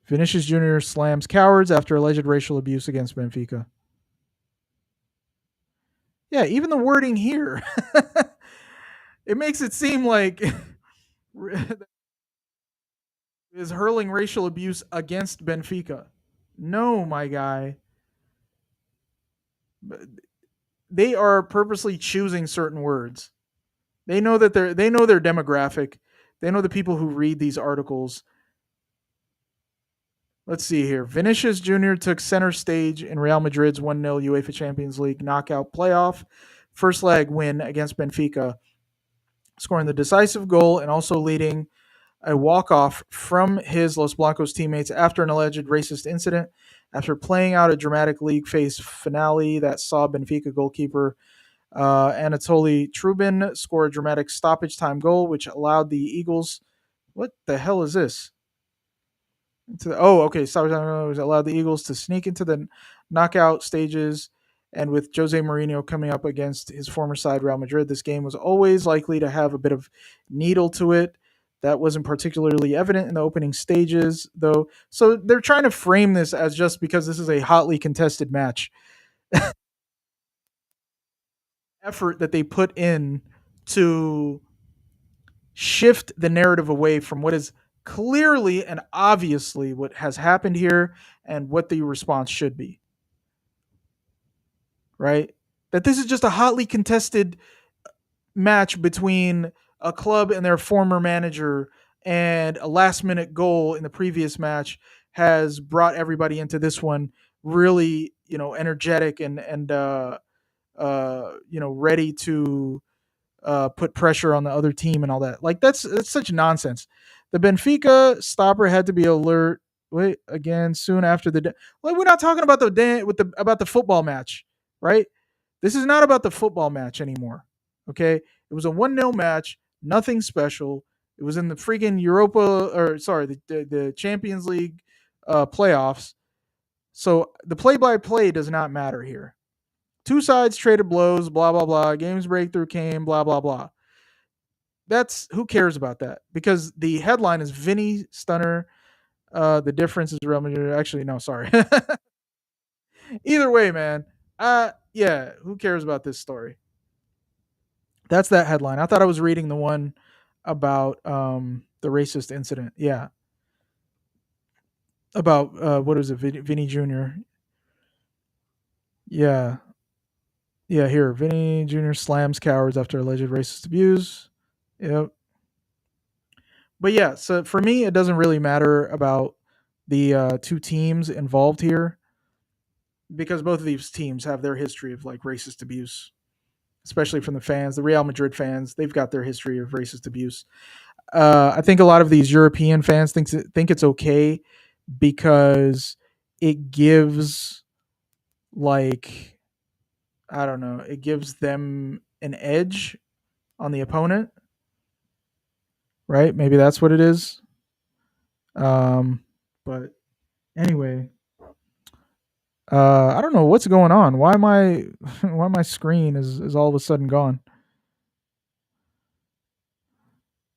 Vinicius Jr. slams cowards after alleged racial abuse against Benfica. Yeah, even the wording here, it makes it seem like is hurling racial abuse against Benfica. No, my guy. They are purposely choosing certain words. They know their demographic. They know the people who read these articles. Let's see here. Vinicius Jr. took center stage in Real Madrid's 1-0 UEFA Champions League knockout playoff first leg win against Benfica, scoring the decisive goal and also leading a walk-off from his Los Blancos teammates after an alleged racist incident. After playing out a dramatic league phase finale that saw Benfica goalkeeper Anatoly Trubin score a dramatic stoppage time goal, which allowed the Eagles. What the hell is this? Okay. Stoppage time goal, which allowed the Eagles to sneak into the knockout stages. And with Jose Mourinho coming up against his former side, Real Madrid, this game was always likely to have a bit of needle to it. That wasn't particularly evident in the opening stages, though. So they're trying to frame this as just because this is a hotly contested match. Effort that they put in to shift the narrative away from what is clearly and obviously what has happened here and what the response should be, right? That this is just a hotly contested match between a club and their former manager, and a last minute goal in the previous match has brought everybody into this one really, energetic and ready to put pressure on the other team and all that. Like that's such nonsense. The Benfica stopper had to be alert. Wait again soon after like we're not talking about about the football match, right? This is not about the football match anymore. Okay, it was a 1-0 match, nothing special. It was in the freaking Europa, or sorry, the Champions League playoffs. So the play-by-play does not matter here. Two sides traded blows, blah blah blah. Games breakthrough came, blah blah blah. That's who cares about that, because the headline is Vinny Stunner. The difference is Real Madrid. Actually, no, sorry. Either way, man. Yeah, who cares about this story? That's that headline. I thought I was reading the one about the racist incident. Yeah, about what is it, Vinny Jr. Yeah, yeah. Here, Vinny Jr. slams cowards after alleged racist abuse. Yep. But yeah, so for me, it doesn't really matter about the two teams involved here, because both of these teams have their history of like racist abuse, especially from the fans. The Real Madrid fans, they've got their history of racist abuse. I think a lot of these European fans think it's okay because it gives, like, I don't know, it gives them an edge on the opponent, right? Maybe that's what it is. But anyway, I don't know what's going on. Why my why my screen is all of a sudden gone?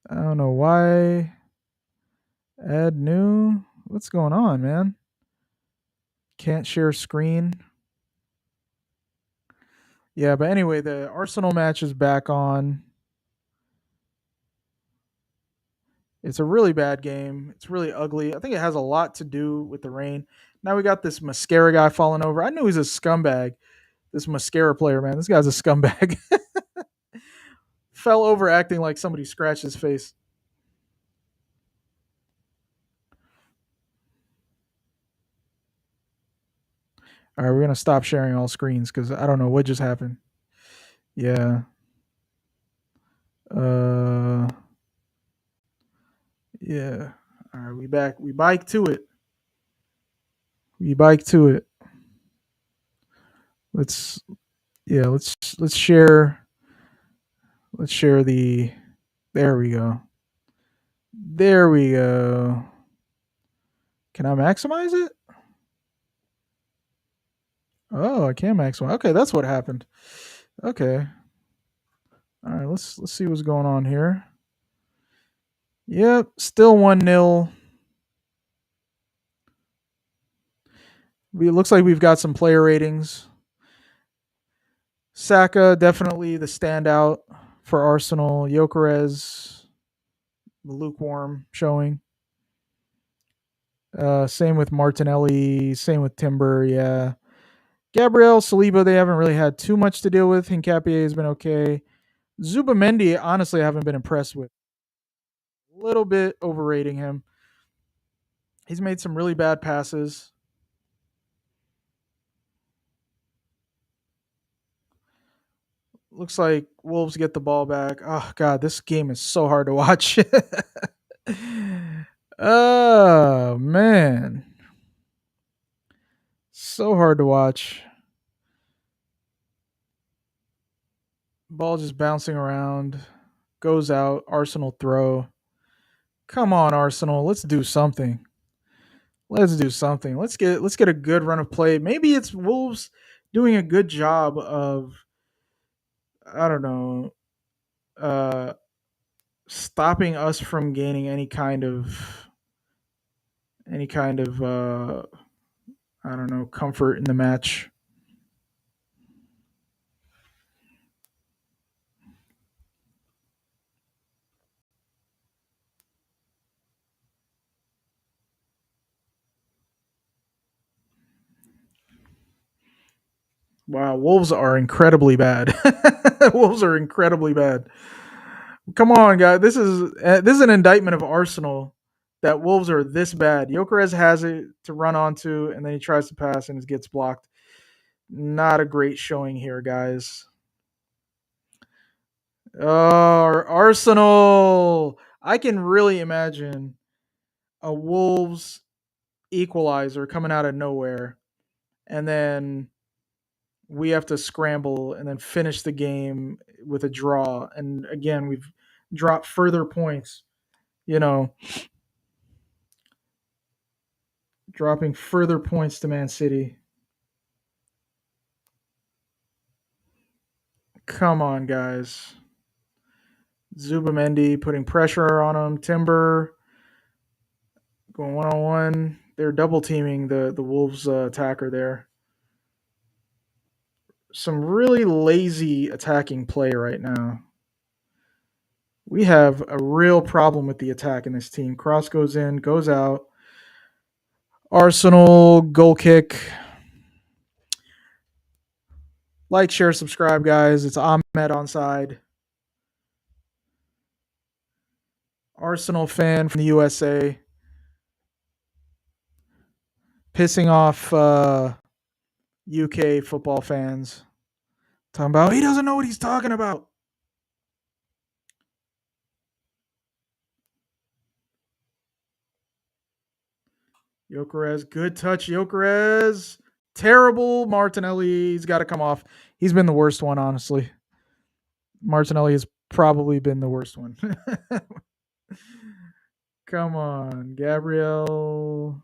I don't know why. Add new. What's going on, man? Can't share screen. Yeah, but anyway, the Arsenal match is back on. It's a really bad game. It's really ugly. I think it has a lot to do with the rain. Now we got this mascara guy falling over. I knew he's a scumbag. This mascara player, man. This guy's a scumbag. Fell over acting like somebody scratched his face. All right, we're gonna stop sharing all screens because I don't know what just happened. Yeah. Uh yeah. All right, we back. We bike to it. We bike to it. Let's yeah, let's share the there we go. There we go. Can I maximize it? Oh, I can maximize. Okay, that's what happened. Okay. All right, let's see what's going on here. Yep, still 1-0. It looks like we've got some player ratings. Saka definitely the standout for Arsenal. Gyökeres lukewarm showing. Same with Martinelli. Same with Timber. Yeah. Gabriel Saliba, they haven't really had too much to deal with. Hincapié has been okay. Zubamendi, honestly, I haven't been impressed with. A little bit overrating him. He's made some really bad passes. Looks like Wolves get the ball back. Oh god, this game is so hard to watch. Oh man, so hard to watch. Ball just bouncing around, goes out. Arsenal throw. Come on, Arsenal. Let's do something. Let's do something. Let's get a good run of play. Maybe it's Wolves doing a good job of I don't know, uh, stopping us from gaining any kind of I don't know comfort in the match. Wow, Wolves are incredibly bad. Wolves are incredibly bad. Come on, guys. This is an indictment of Arsenal that Wolves are this bad. Gyökeres has it to run onto, and then he tries to pass and it gets blocked. Not a great showing here, guys. Oh, Arsenal! I can really imagine a Wolves equalizer coming out of nowhere, and then we have to scramble and then finish the game with a draw. And again, we've dropped further points. You know, dropping further points to Man City. Come on, guys. Zubamendi putting pressure on him. Timber going one on one. They're double teaming the Wolves attacker there. Some really lazy attacking play right now. We have a real problem with the attack in this team. Cross goes in, goes out. Arsenal goal kick. Like, share, subscribe, guys. It's Ahmed on side. Arsenal fan from the USA. Pissing off UK football fans. Talking about he doesn't know what he's talking about. Gyökeres, good touch, Gyökeres. Terrible Martinelli. He's got to come off. He's been the worst one, honestly. Martinelli has probably been the worst one. Come on, Gabriel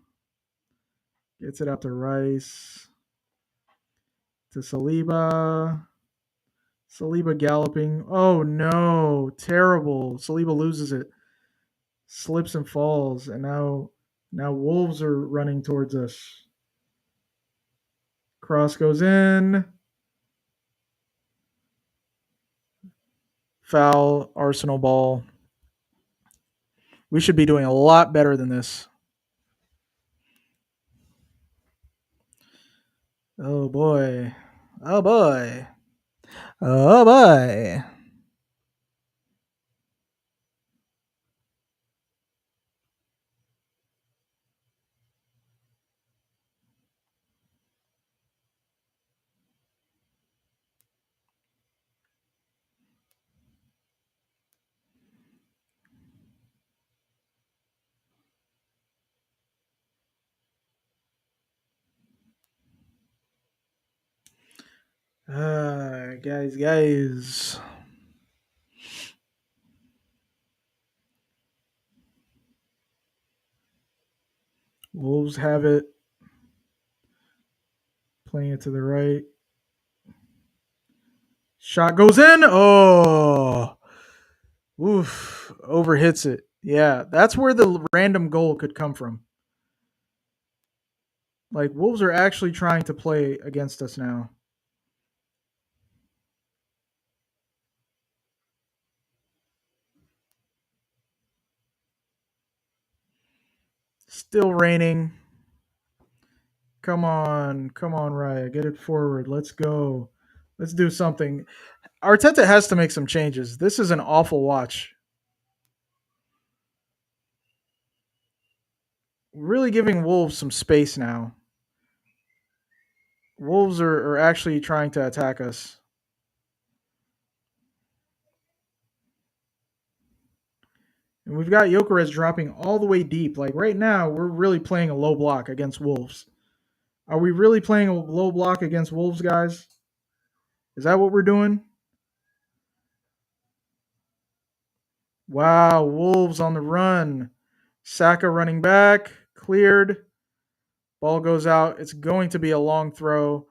gets it out to Rice to Saliba. Saliba galloping. Oh no, terrible. Saliba loses it, slips and falls, and now Wolves are running towards us. Cross goes in. Foul, Arsenal ball. We should be doing a lot better than this. Oh boy. Oh boy. Oh boy. Guys. Wolves have it. Playing it to the right. Shot goes in. Oh, oof. Overhits it. Yeah, that's where the random goal could come from. Like, Wolves are actually trying to play against us now. Still raining. Come on, Raya. Get it forward. Let's go. Let's do something. Arteta has to make some changes. This is an awful watch. Really giving Wolves some space now. Wolves are actually trying to attack us. And we've got Jokeres dropping all the way deep. Like right now, we're really playing a low block against Wolves. Are we really playing a low block against Wolves, guys? Is that what we're doing? Wow, Wolves on the run. Saka running back, cleared. Ball goes out. It's going to be a long throw.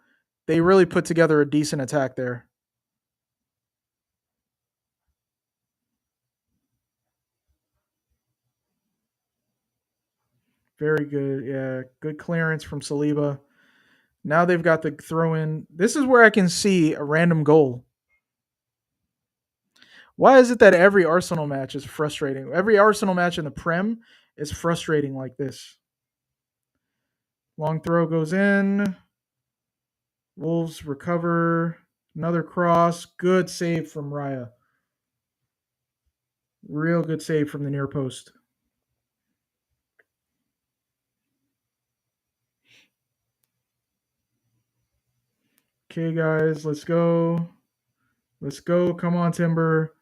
They really put together a decent attack there. Very good. Yeah, good clearance from Saliba. Now they've got the throw in. This is where I can see a random goal. Why is it that every Arsenal match is frustrating? Every Arsenal match in the Prem is frustrating like this. Long throw goes in. Wolves recover. Another cross. Good save from Raya. Real good save from the near post. Okay, guys, let's go. Let's go. Come on, Timber.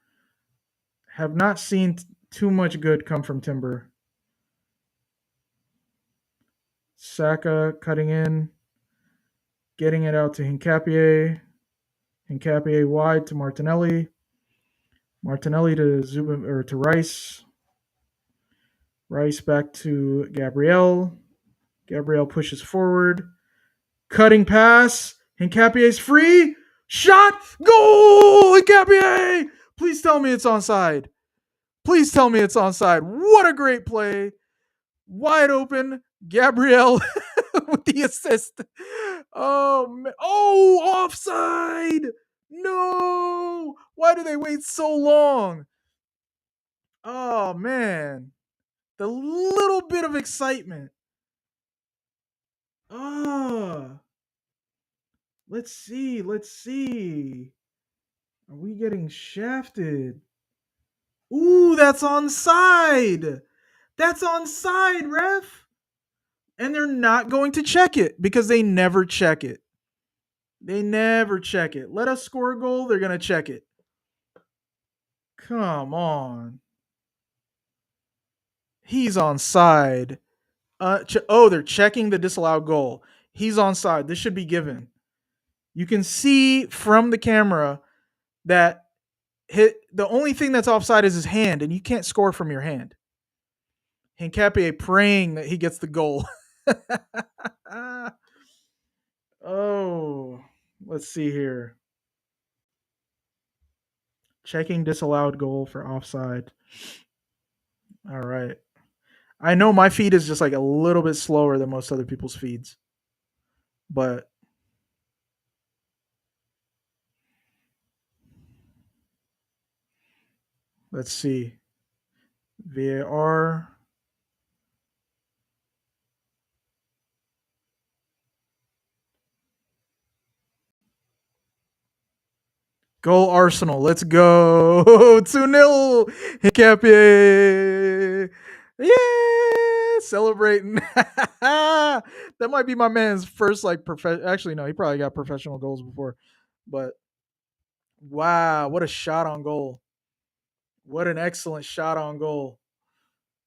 Have not seen too much good come from Timber. Saka cutting in, getting it out to Hincapié. Hincapié wide to Martinelli. Martinelli to Zuba or to Rice. Rice back to Gabriel. Gabriel pushes forward. Cutting pass. Hincapié's free. Shot. Goal! Hincapié! Please tell me it's onside. Please tell me it's onside. What a great play. Wide open. Gabriel with the assist. Oh, man. Oh, offside. No. Why do they wait so long? Oh, man. The little bit of excitement. Ah, let's see. Let's see. Are we getting shafted? Ooh, that's onside. That's onside, ref. And they're not going to check it because they never check it. They never check it. Let us score a goal, they're going to check it. Come on. He's onside. They're checking the disallowed goal. He's onside. This should be given. You can see from the camera that the only thing that's offside is his hand, and you can't score from your hand. Hincapié praying that he gets the goal. Oh, let's see here. Checking disallowed goal for offside. All right. I know my feed is just like a little bit slower than most other people's feeds, but let's see. VAR. Goal Arsenal. Let's go. 2-0. Hincapié. Yeah. Celebrating. That might be my man's first like actually no, he probably got professional goals before. But wow, what a shot on goal. What an excellent shot on goal.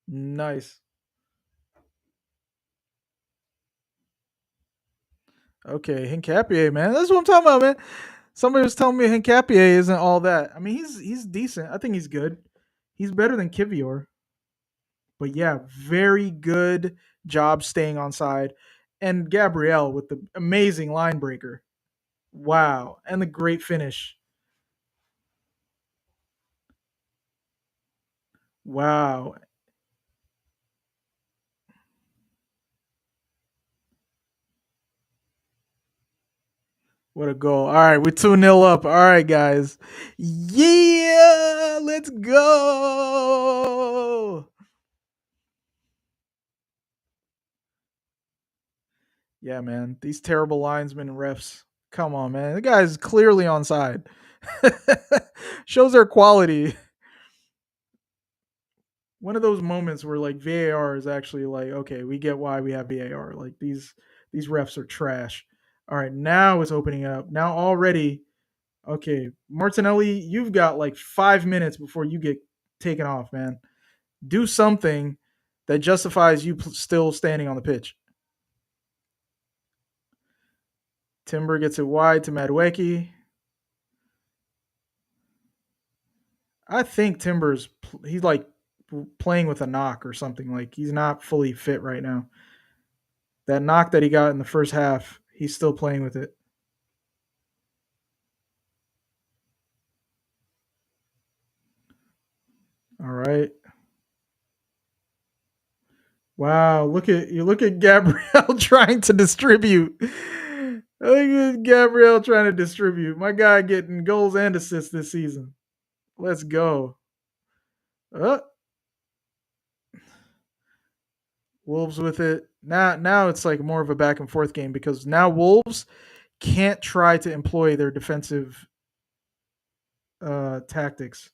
Nice. Okay, Hincapié, man. That's what I'm talking about, man. Somebody was telling me Hincapié isn't all that. I mean, he's decent. I think he's good. He's better than Kivior. But yeah, very good job staying on side. And Gabrielle with the amazing line breaker. Wow. And the great finish. Wow. What a goal. All right, we're 2-0 up. All right, guys. Yeah, let's go. Yeah, man. These terrible linesmen and refs. Come on, man. The guy's clearly on side. Shows their quality. One of those moments where like VAR is actually like, okay, we get why we have VAR. Like these refs are trash. All right, now it's opening up. Now already, okay, Martinelli, you've got like 5 minutes before you get taken off, man. Do something that justifies you still standing on the pitch. Timber gets it wide to Madueke. I think Timber's he's like playing with a knock or something. Like he's not fully fit right now. That knock that he got in the first half, he's still playing with it. All right. Wow, look at Gabrielle trying to distribute. Look at Gabrielle trying to distribute. My guy getting goals and assists this season. Let's go. Uh, Wolves with it. Now it's like more of a back and forth game because now Wolves can't try to employ their defensive tactics.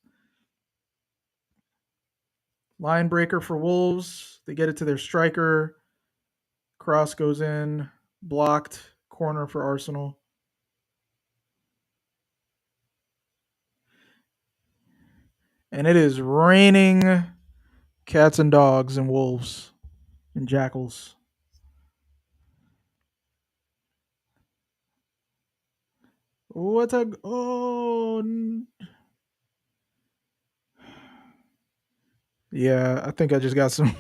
Line breaker for Wolves. They get it to their striker. Cross goes in. Blocked. Corner for Arsenal. And it is raining cats and dogs and wolves and jackals. What a yeah, I think I just got some.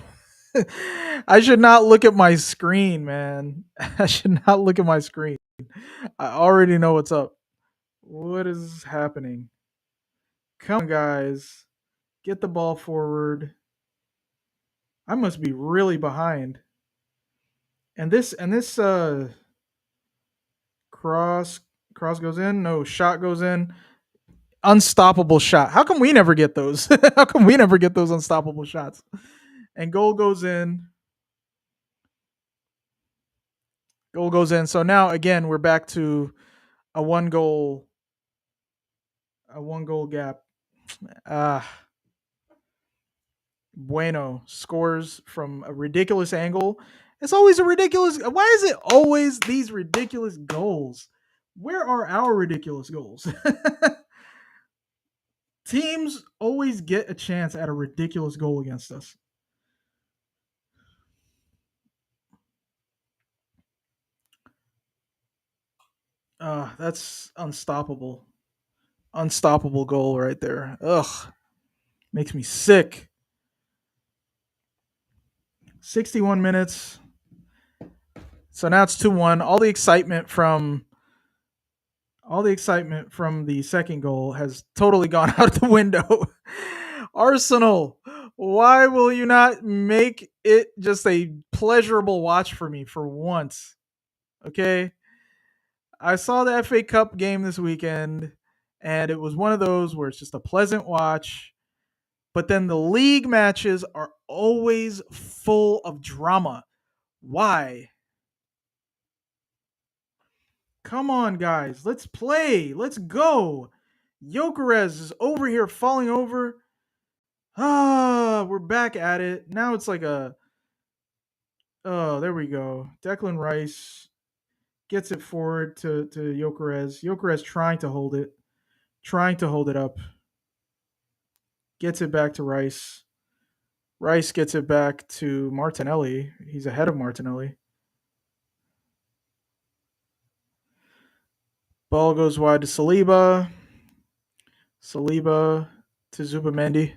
I should not look at my screen, man. I should not look at my screen. I already know what's up. What is happening? Come on, guys. Get the ball forward. I must be really behind. And this cross cross goes in. No, shot goes in. Unstoppable shot. How come we never get those? How come we never get those unstoppable shots? And goal goes in. Goal goes in. So now again we're back to a one goal gap. Ah, Bueno scores from a ridiculous angle. It's always a ridiculous. Why is it always these ridiculous goals? Where are our ridiculous goals? Teams always get a chance at a ridiculous goal against us. That's unstoppable. Unstoppable goal right there. Ugh, makes me sick. 61 minutes. So now it's 2-1. All the excitement from the second goal has totally gone out the window. Arsenal, why will you not make it just a pleasurable watch for me for once? Okay? I saw the FA Cup game this weekend and it was one of those where it's just a pleasant watch. But then the league matches are always full of drama. Why? Come on, guys. Let's play. Let's go. Jokeres is over here falling over. We're back at it. Now it's like a. Oh, there we go. Declan Rice gets it forward to Jokeres. Jokeres trying to hold it up. Gets it back to Rice. Rice gets it back to Martinelli. He's ahead of Martinelli. Ball goes wide to Saliba. Saliba to Zubamendi.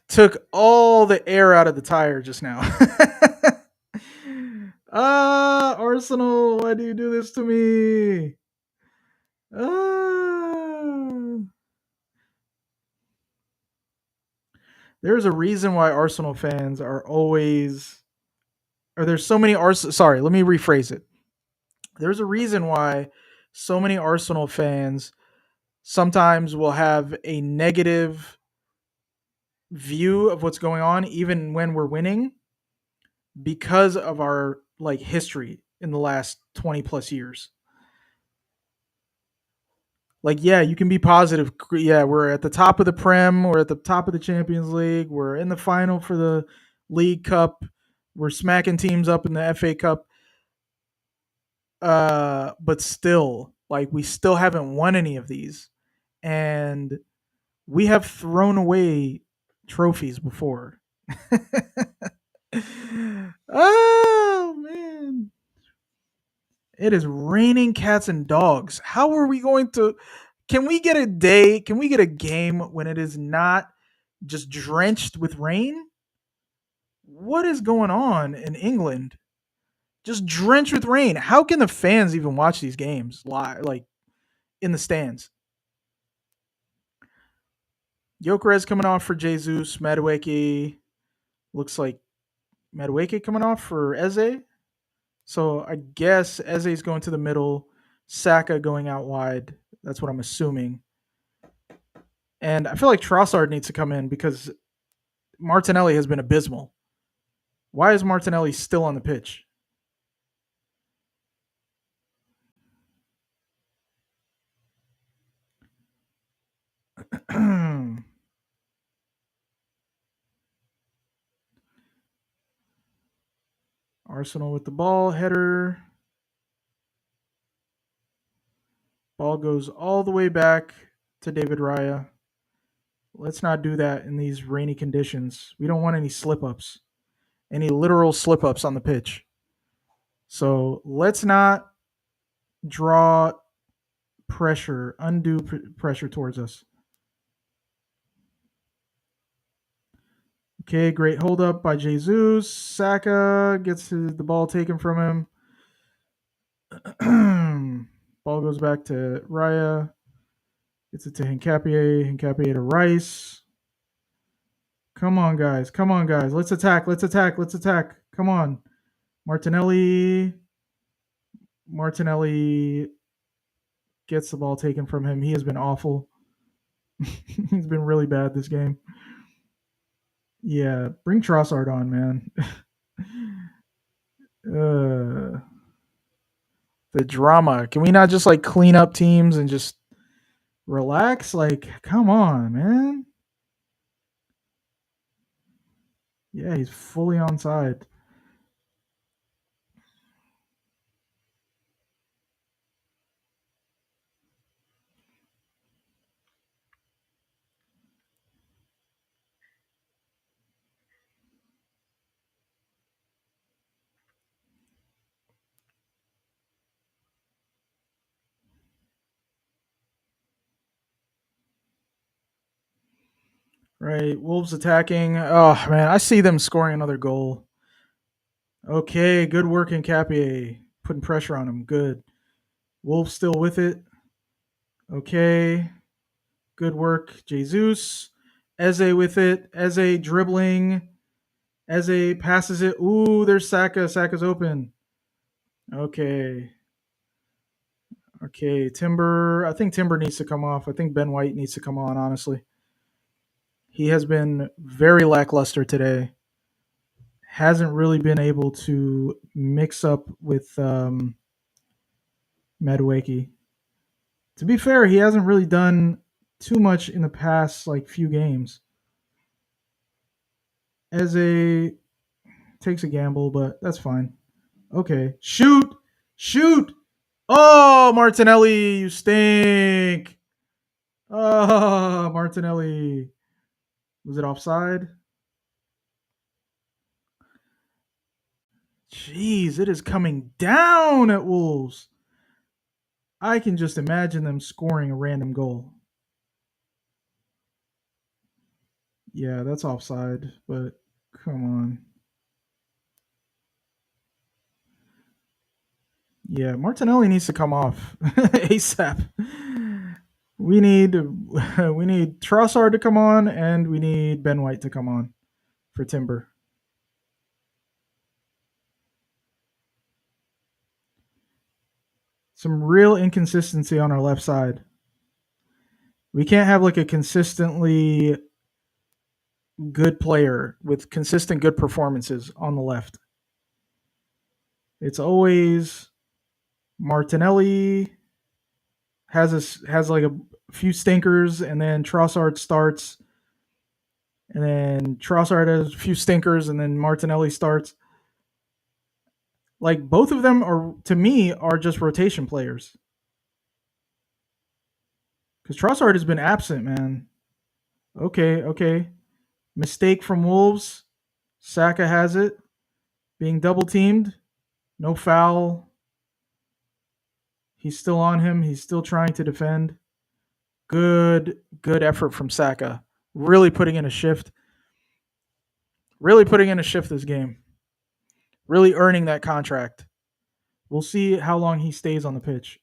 Took all the air out of the tire just now. Arsenal, why do you do this to me? Ah. There's a reason why Arsenal fans are always, or there's so many Arsenal. Sorry, let me rephrase it. There's a reason why so many Arsenal fans sometimes will have a negative view of what's going on, even when we're winning, because of our like history in the last 20 plus years. Like, yeah, you can be positive. Yeah, we're at the top of the Prem. We're at the top of the Champions League. We're in the final for the League Cup. We're smacking teams up in the FA Cup. But still, like, we still haven't won any of these, and we have thrown away trophies before. Oh man, it is raining cats and dogs. How are we going to? Can we get a day? Can we get a game when it is not just drenched with rain? What is going on in England? Just drenched with rain. How can the fans even watch these games live, like in the stands? Jokeres coming off for Jesus. Madueke looks like Madueke coming off for Eze. So I guess Eze's going to the middle. Saka going out wide. That's what I'm assuming. And I feel like Trossard needs to come in because Martinelli has been abysmal. Why is Martinelli still on the pitch? Arsenal with the ball, header. Ball goes all the way back to David Raya. Let's not do that in these rainy conditions. We don't want any slip ups, any literal slip ups on the pitch. So let's not draw pressure, undue pressure towards us. Okay, great hold up by Jesus. Saka gets the ball taken from him. Ball goes back to Raya. Gets it to Hincapie. Hincapie to Rice. Come on, guys. Come on, guys. Let's attack. Let's attack. Let's attack. Come on. Martinelli. Martinelli gets the ball taken from him. He has been awful. He's been really bad this game. Yeah, bring Trossard on, man. uh, the drama. Can we not just like clean up teams and just relax? Like, come on, man. Yeah, he's fully onside. Right, Wolves attacking. Oh man, I see them scoring another goal. Okay, good work in Capie. Putting pressure on him. Good. Wolves still with it. Okay. Good work. Jesus. Eze with it. Eze dribbling. Eze passes it. Ooh, there's Saka. Saka's open. Okay. Okay. Timber. I think Timber needs to come off. I think Ben White needs to come on, honestly. He has been very lackluster today. Hasn't really been able to mix up with Madueke. To be fair, he hasn't really done too much in the past like few games. Eze takes a gamble, but that's fine. Okay. Shoot. Shoot. Oh, Martinelli, you stink. Oh, Martinelli. Was it offside? Jeez, it is coming down at Wolves. I can just imagine them scoring a random goal. Yeah, that's offside, but come on. Yeah, Martinelli needs to come off ASAP. We need we need Trossard to come on, and we need Ben White to come on for Timber. Some real inconsistency on our left side. We can't have like a consistently good player with consistent good performances on the left. It's always Martinelli has like a few stinkers, and then Trossard starts, and then Trossard has a few stinkers, and then Martinelli starts. Like both of them are to me are just rotation players because Trossard has been absent, man. Okay, okay. Mistake from Wolves. Saka has it. Being double teamed. No foul. He's still on him. He's still trying to defend. Good effort from Saka. Really putting in a shift. Really putting in a shift this game. Really earning that contract. We'll see how long he stays on the pitch.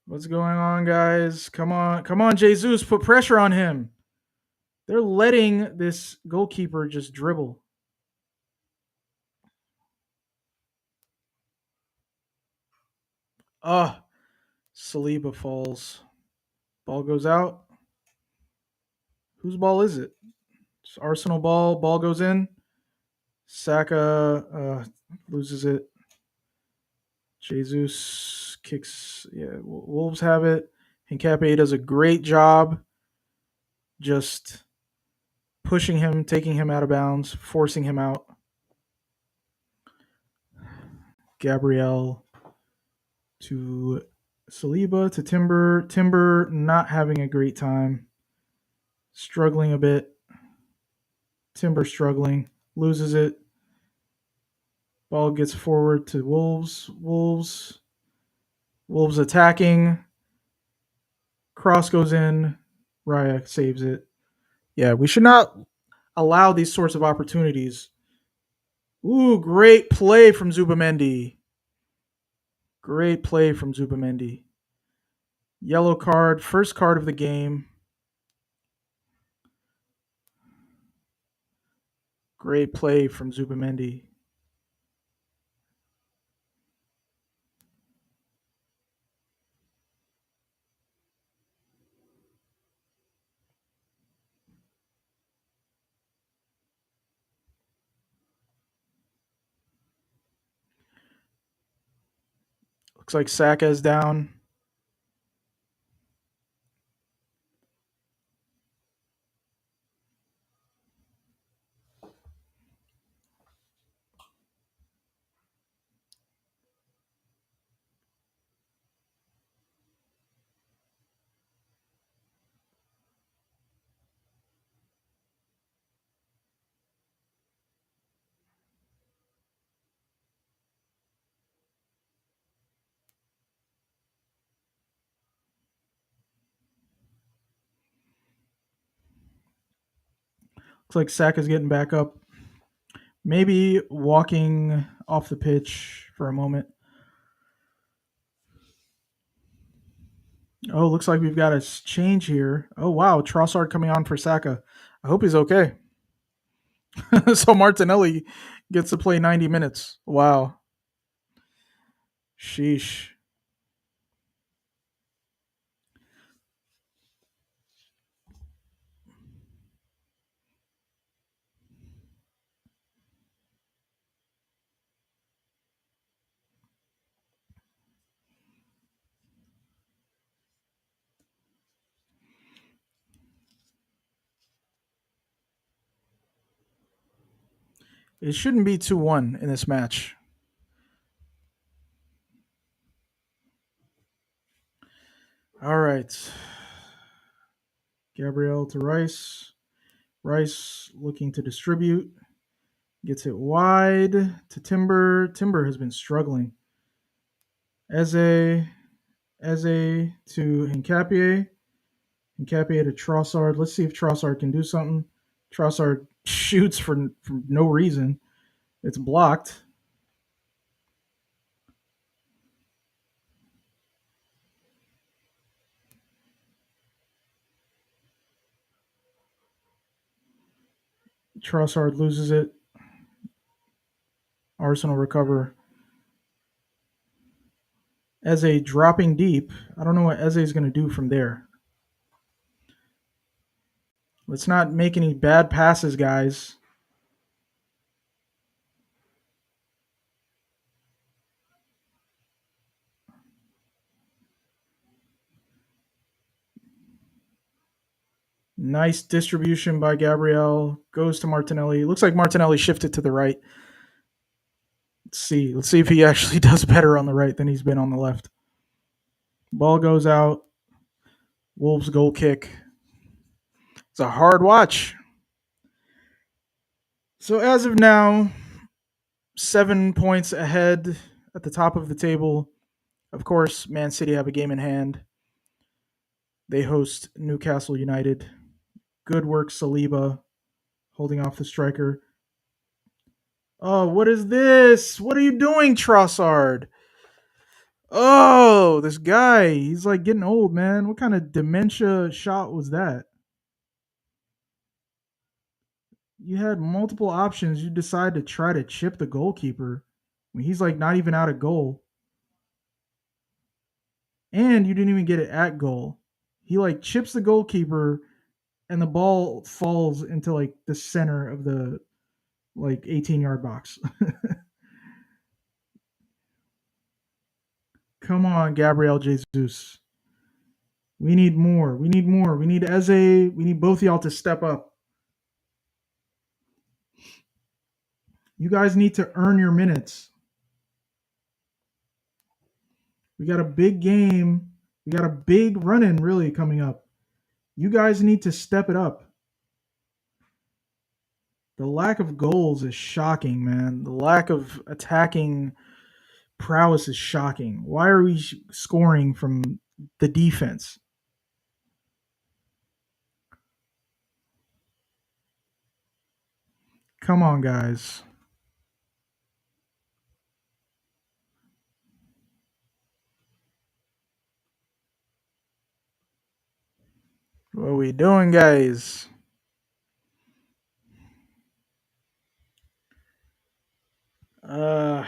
What's going on, guys? Come on, Jesus, put pressure on him. They're letting this goalkeeper just dribble. Ah, Saliba falls. Ball goes out. Whose ball is it? It's Arsenal ball. Ball goes in. Saka loses it. Jesus kicks. Yeah, Wolves have it. Hincapié does a great job just pushing him, taking him out of bounds, forcing him out. Gabriel to Saliba to Timber. Timber not having a great time. Struggling a bit. Timber struggling. Loses it. Ball gets forward to Wolves. Wolves attacking. Cross goes in. Raya saves it. Yeah, we should not allow these sorts of opportunities. Ooh, great play from Zubamendi. Great play from Zubamendi. Yellow card, first card of the game. Great play from Zubamendi. Looks like Saka's down. Looks like Saka's getting back up. Maybe walking off the pitch for a moment. Oh, looks like we've got a change here. Oh, wow. Trossard coming on for Saka. I hope he's okay. So Martinelli gets to play 90 minutes. Wow. Sheesh. It shouldn't be 2-1 in this match. All right. Gabrielle to Rice. Rice looking to distribute. Gets it wide to Timber. Timber has been struggling. Eze. Eze to Hincapié. Hincapié to Trossard. Let's see if Trossard can do something. Trossard shoots for no reason. It's blocked. Trossard loses it. Arsenal recover. Eze dropping deep. I don't know what Eze is going to do from there. Let's not make any bad passes, guys. Nice distribution by Gabriel. Goes to Martinelli. Looks like Martinelli shifted to the right. Let's see. Let's see if he actually does better on the right than he's been on the left. Ball goes out. Wolves goal kick. It's a hard watch. So as of now, 7 points ahead at the top of the table. Of course, Man City have a game in hand. They host Newcastle United. Good work, Saliba, holding off the striker. Oh, what is this? What are you doing, Trossard? Oh, this guy. He's like getting old, man. What kind of dementia shot was that? You had multiple options. You decide to try to chip the goalkeeper. I mean, he's like not even out of goal. And you didn't even get it at goal. He like chips the goalkeeper and the ball falls into like the center of the like 18-yard box. Come on, Gabriel Jesus. We need more. We need more. We need Eze. We need both of y'all to step up. You guys need to earn your minutes. We got a big game. We got a big run in really coming up. You guys need to step it up. The lack of goals is shocking, man. The lack of attacking prowess is shocking. Why are we scoring from the defense? Come on, guys. What are we doing, guys? Uh,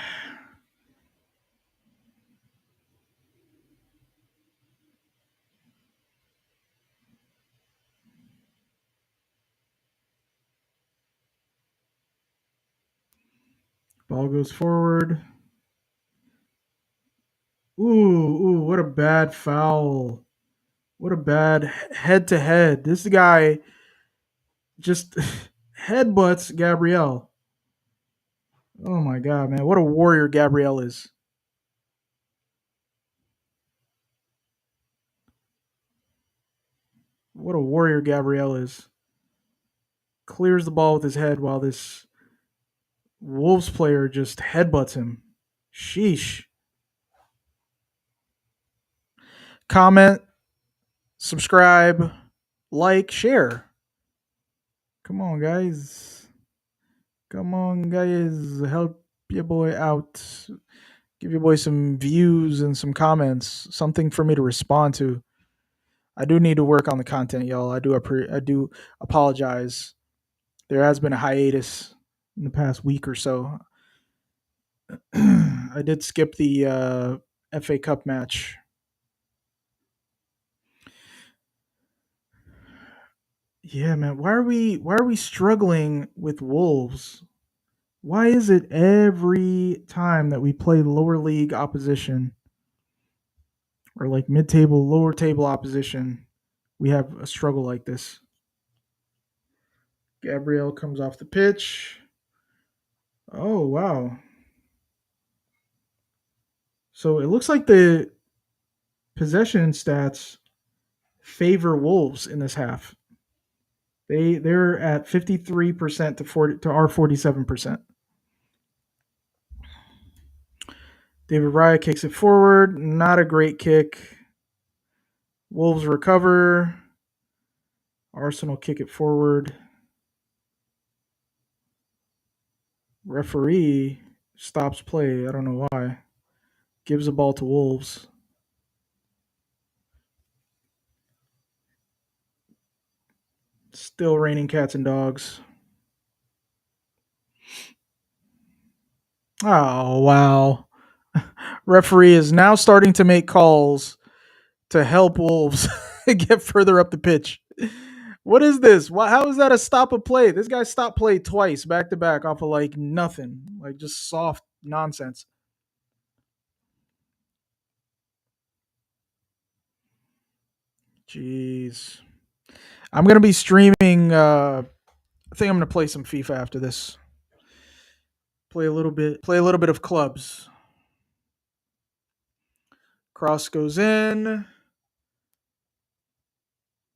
Ball goes forward. Ooh, what a bad foul. What a bad head to head. This guy just headbutts Gabrielle. Oh my god, man. What a warrior Gabrielle is. What a warrior Gabrielle is. Clears the ball with his head while this Wolves player just headbutts him. Sheesh. Comment, subscribe, like, share. Come on, guys. Come on, guys. Help your boy out. Give your boy some views and some comments. Something for me to respond to. I do need to work on the content, y'all. I do apologize. There has been a hiatus in the past week or so. I did skip the FA Cup match. Yeah, man. Why are we struggling with Wolves? Why is it every time that we play lower league opposition or like mid-table, lower table opposition, we have a struggle like this? Gabriel comes off the pitch. Oh wow. So it looks like the possession stats favor Wolves in this half. They're at 53% to 40 to our 47%. David Raya kicks it forward. Not a great kick. Wolves recover. Arsenal kick it forward. Referee stops play. I don't know why. Gives the ball to Wolves. Still raining cats and dogs. Oh, wow. Referee is now starting to make calls to help Wolves get further up the pitch. What is this? How is that a stop of play? This guy stopped play twice back to back off of like nothing, like just soft nonsense. Jeez. I'm gonna be streaming. I think I'm gonna play some FIFA after this. Play a little bit. Play a little bit of clubs. Cross goes in.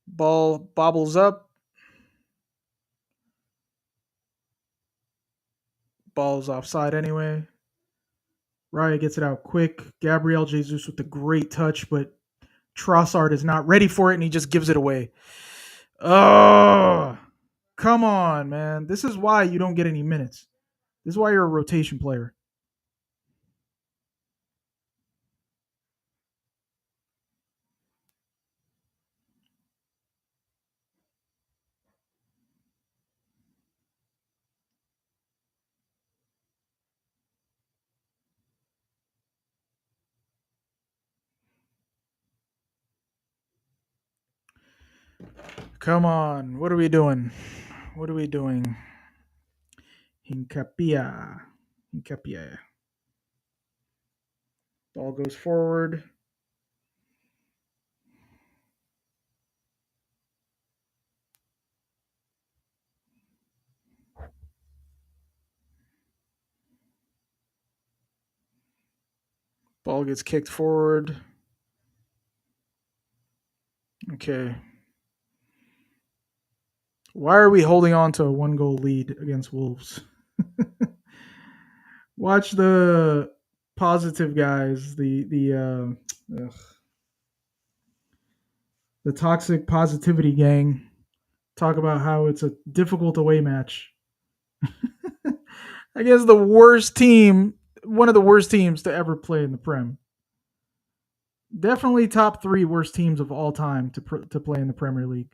Ball bobbles up. Ball's offside anyway. Raya gets it out quick. Gabriel Jesus with the great touch, but Trossard is not ready for it, and he just gives it away. Oh, come on, man. This is why you don't get any minutes. This is why you're a rotation player. Come on. What are we doing? What are we doing? Hincapia. Hincapia. Ball goes forward. Ball gets kicked forward. Okay. Why are we holding on to a 1 goal lead against Wolves? Watch the positive guys, the toxic positivity gang talk about how it's a difficult away match. I guess the worst team, one of the worst teams to ever play in the Prem. Definitely top three worst teams of all time to play in the Premier League.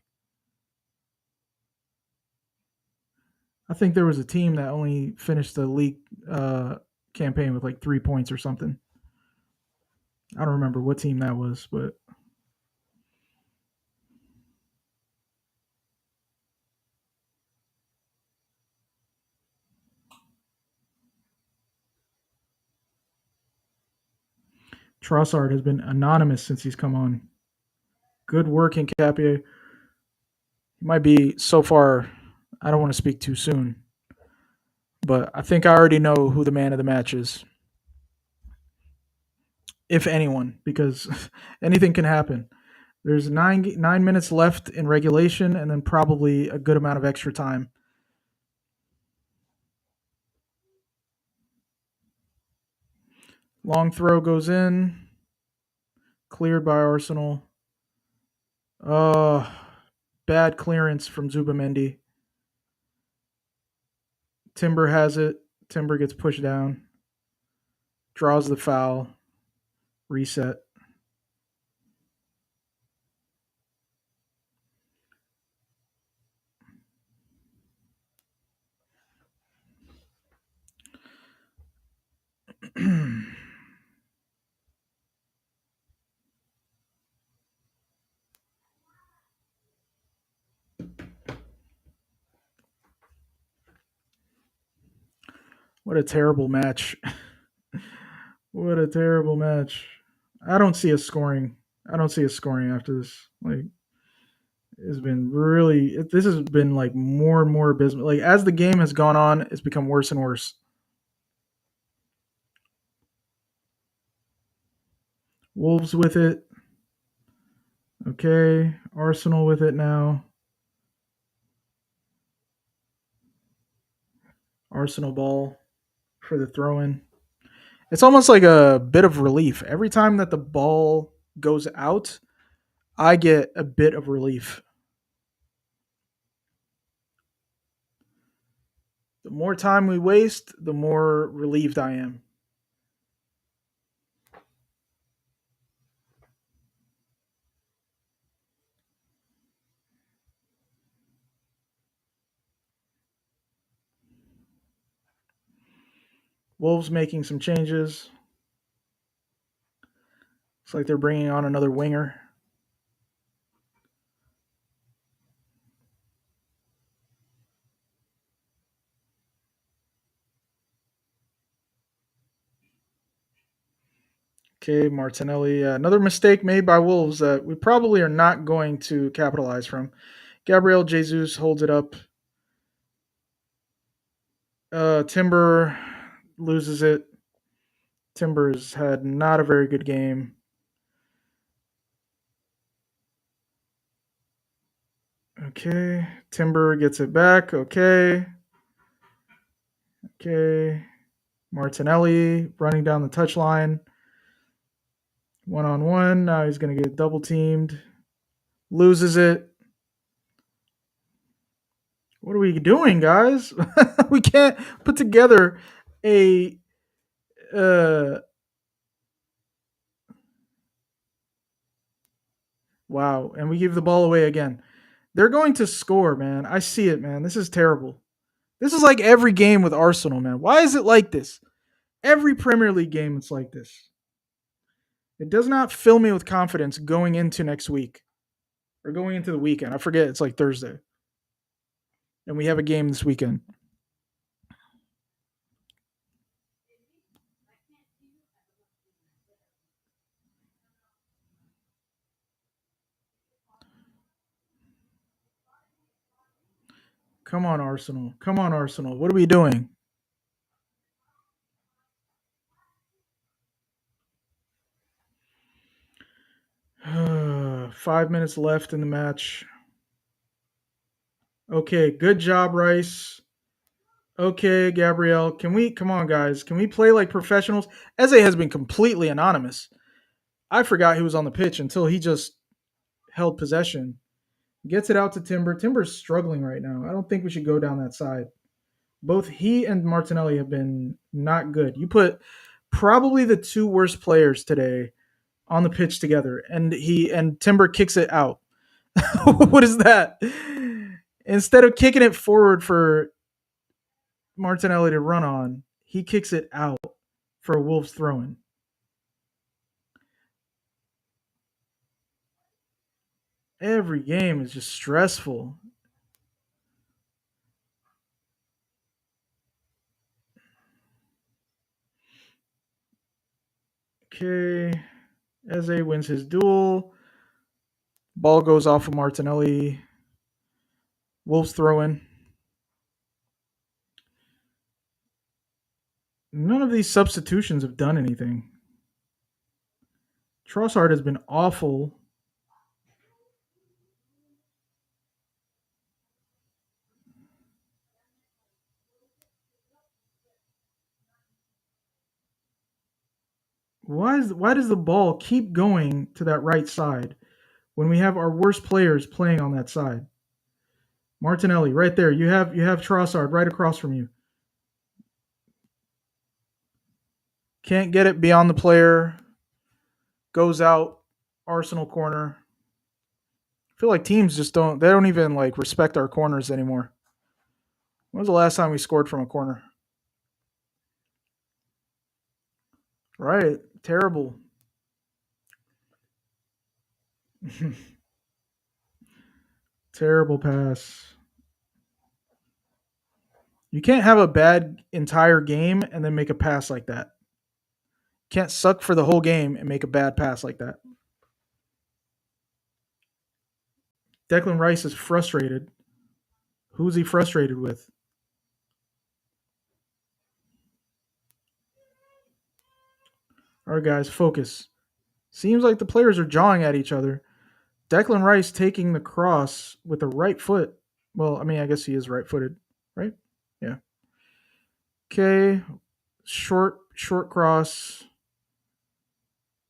I think there was a team that only finished the league campaign with like 3 points or something. I don't remember what team that was, but Trossard has been anonymous since he's come on. Good work in Capia. He might be so far. I don't want to speak too soon, but I think I already know who the man of the match is, if anyone, because anything can happen. There's 9 minutes left in regulation, and then probably a good amount of extra time. Long throw goes in, cleared by Arsenal. Uh, Bad clearance from Zubamendi. Timber has it. Timber gets pushed down, draws the foul, reset. What a terrible match. What a terrible match. I don't see us scoring. I don't see us scoring after this. Like, it's been really. This has been like more and more abysmal. Like as the game has gone on, it's become worse and worse. Wolves with it. Okay. Arsenal with it now. Arsenal ball for the throw in. It's almost like a bit of relief. Every time that the ball goes out, I get a bit of relief. The more time we waste, the more relieved I am. Wolves making some changes. Looks like they're bringing on another winger. Okay, Martinelli. Another mistake made by Wolves that we probably are not going to capitalize from. Gabriel Jesus holds it up. Timber loses it. Timbers had not a very good game. Okay, Timber gets it back. Okay, okay. Martinelli running down the touchline. 1-on-1. Now he's going to get double teamed. Loses it. What are we doing, guys? We can't put together a. Uh, wow. And we give the ball away again. They're going to score, man. I see it, man. This is terrible. This is like every game with Arsenal, man. Why is it like this? Every Premier League game, it's like this. It does not fill me with confidence going into next week or going into the weekend. I forget it's like Thursday, and we have a game this weekend. Come on, Arsenal. Come on, Arsenal. What are we doing? 5 minutes left in the match. Okay, good job, Rice. Okay, Gabrielle. Can we come on, guys? Can we play like professionals? Eze has been completely anonymous. I forgot he was on the pitch until he just held possession. Gets it out to Timber. Timber's struggling right now. I don't think we should go down that side. Both he and Martinelli have been not good. You put probably the two worst players today on the pitch together, and he and Timber kicks it out. What is that? Instead of kicking it forward for Martinelli to run on, he kicks it out for a Wolves throw in. Every game is just stressful. Okay. Eze wins his duel. Ball goes off of Martinelli. Wolves throw in. None of these substitutions have done anything. Trossard has been awful. Why does the ball keep going to that right side when we have our worst players playing on that side? Martinelli, right there. You have Trossard right across from you. Can't get it beyond the player. Goes out. Arsenal corner. I feel like teams just don't even like respect our corners anymore. When was the last time we scored from a corner? Right. Terrible. Terrible pass. You can't have a bad entire game and then make a pass like that. Can't suck for the whole game and make a bad pass like that. Declan Rice is frustrated. Who's he frustrated with? All right, guys, focus. Seems like the players are jawing at each other. Declan Rice taking the cross with the right foot. Well, I mean, I guess he is right footed, right? Yeah. Okay. Short cross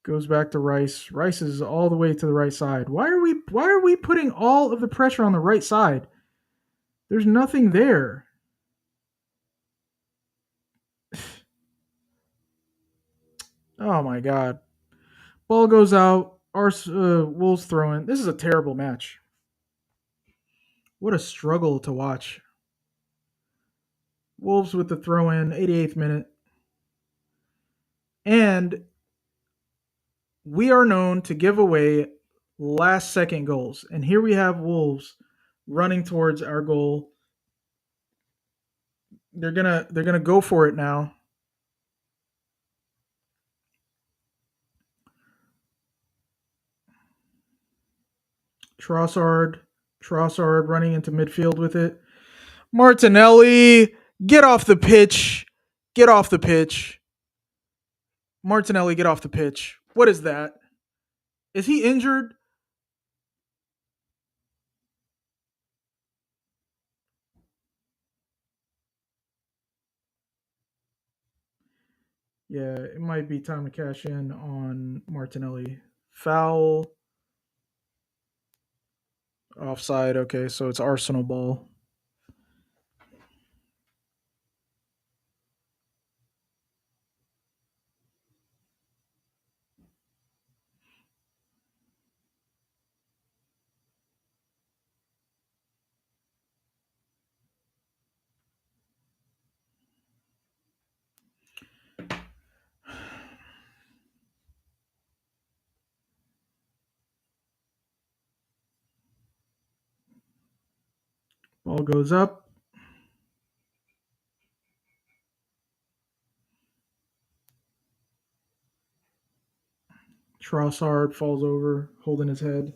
goes back to Rice. Rice is all the way to the right side. Why are we putting all of the pressure on the right side? There's nothing there. Oh my god. Ball goes out. Wolves throwing. This is a terrible match. What a struggle to watch. Wolves with the throw in, 88th minute. And we are known to give away last second goals. And here we have Wolves running towards our goal. They're gonna go for it now. Trossard, Trossard running into midfield with it. Martinelli, get off the pitch. Get off the pitch. Martinelli, get off the pitch. What is that? Is he injured? Yeah, it might be time to cash in on Martinelli. Foul, offside. Okay, so it's Arsenal ball. Ball goes up. Trossard falls over, holding his head.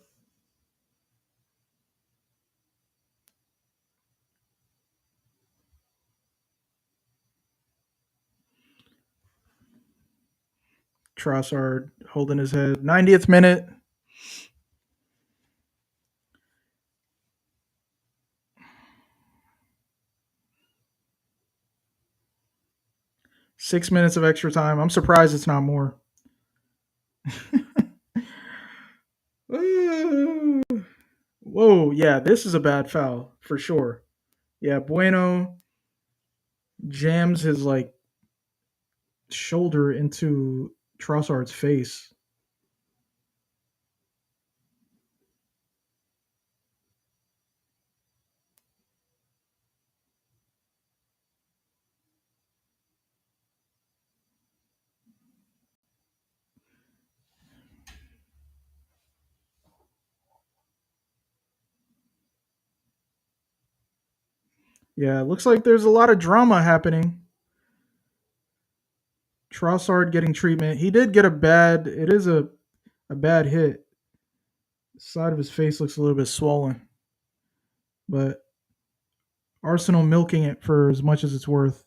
Trossard holding his head. 90th minute. Six minutes of extra time. I'm surprised it's not more. Whoa, yeah, this is a bad foul for sure. Yeah, Bueno jams his like shoulder into Trossard's face. Yeah, it looks like there's a lot of drama happening. Trossard getting treatment. He did get a bad. It is a bad hit. The side of his face looks a little bit swollen, but Arsenal milking it for as much as it's worth.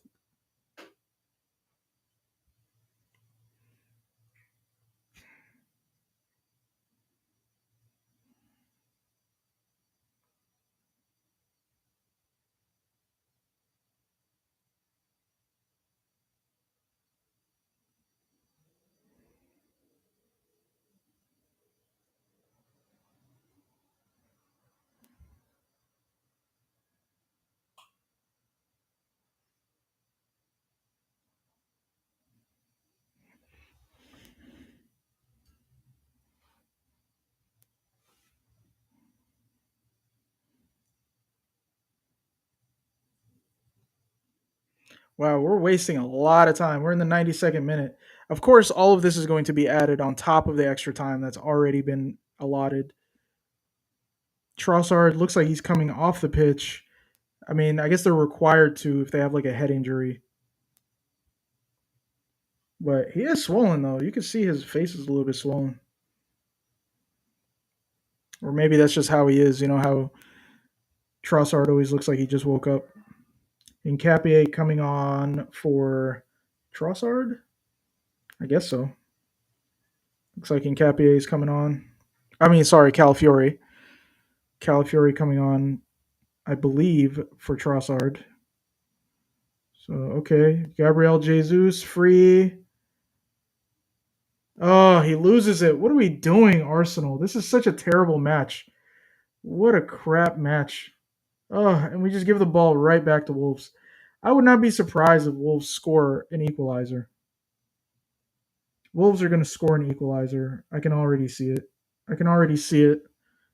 Wow, we're wasting a lot of time. We're in the 92nd minute. Of course, all of this is going to be added on top of the extra time that's already been allotted. Trossard looks like he's coming off the pitch. I mean, I guess they're required to if they have like a head injury. But he is swollen though. You can see his face is a little bit swollen. Or maybe that's just how he is. You know how Trossard always looks like he just woke up. Incapié coming on for Trossard? I guess so. Looks like Incapie is coming on. I mean, sorry, Calafiori. Calafiori coming on, I believe, for Trossard. So, okay. Gabriel Jesus, free. Oh, he loses it. What are we doing, Arsenal? This is such a terrible match. What a crap match. Oh, and we just give the ball right back to Wolves. I would not be surprised if Wolves score an equalizer. Wolves are going to score an equalizer. I can already see it. I can already see it.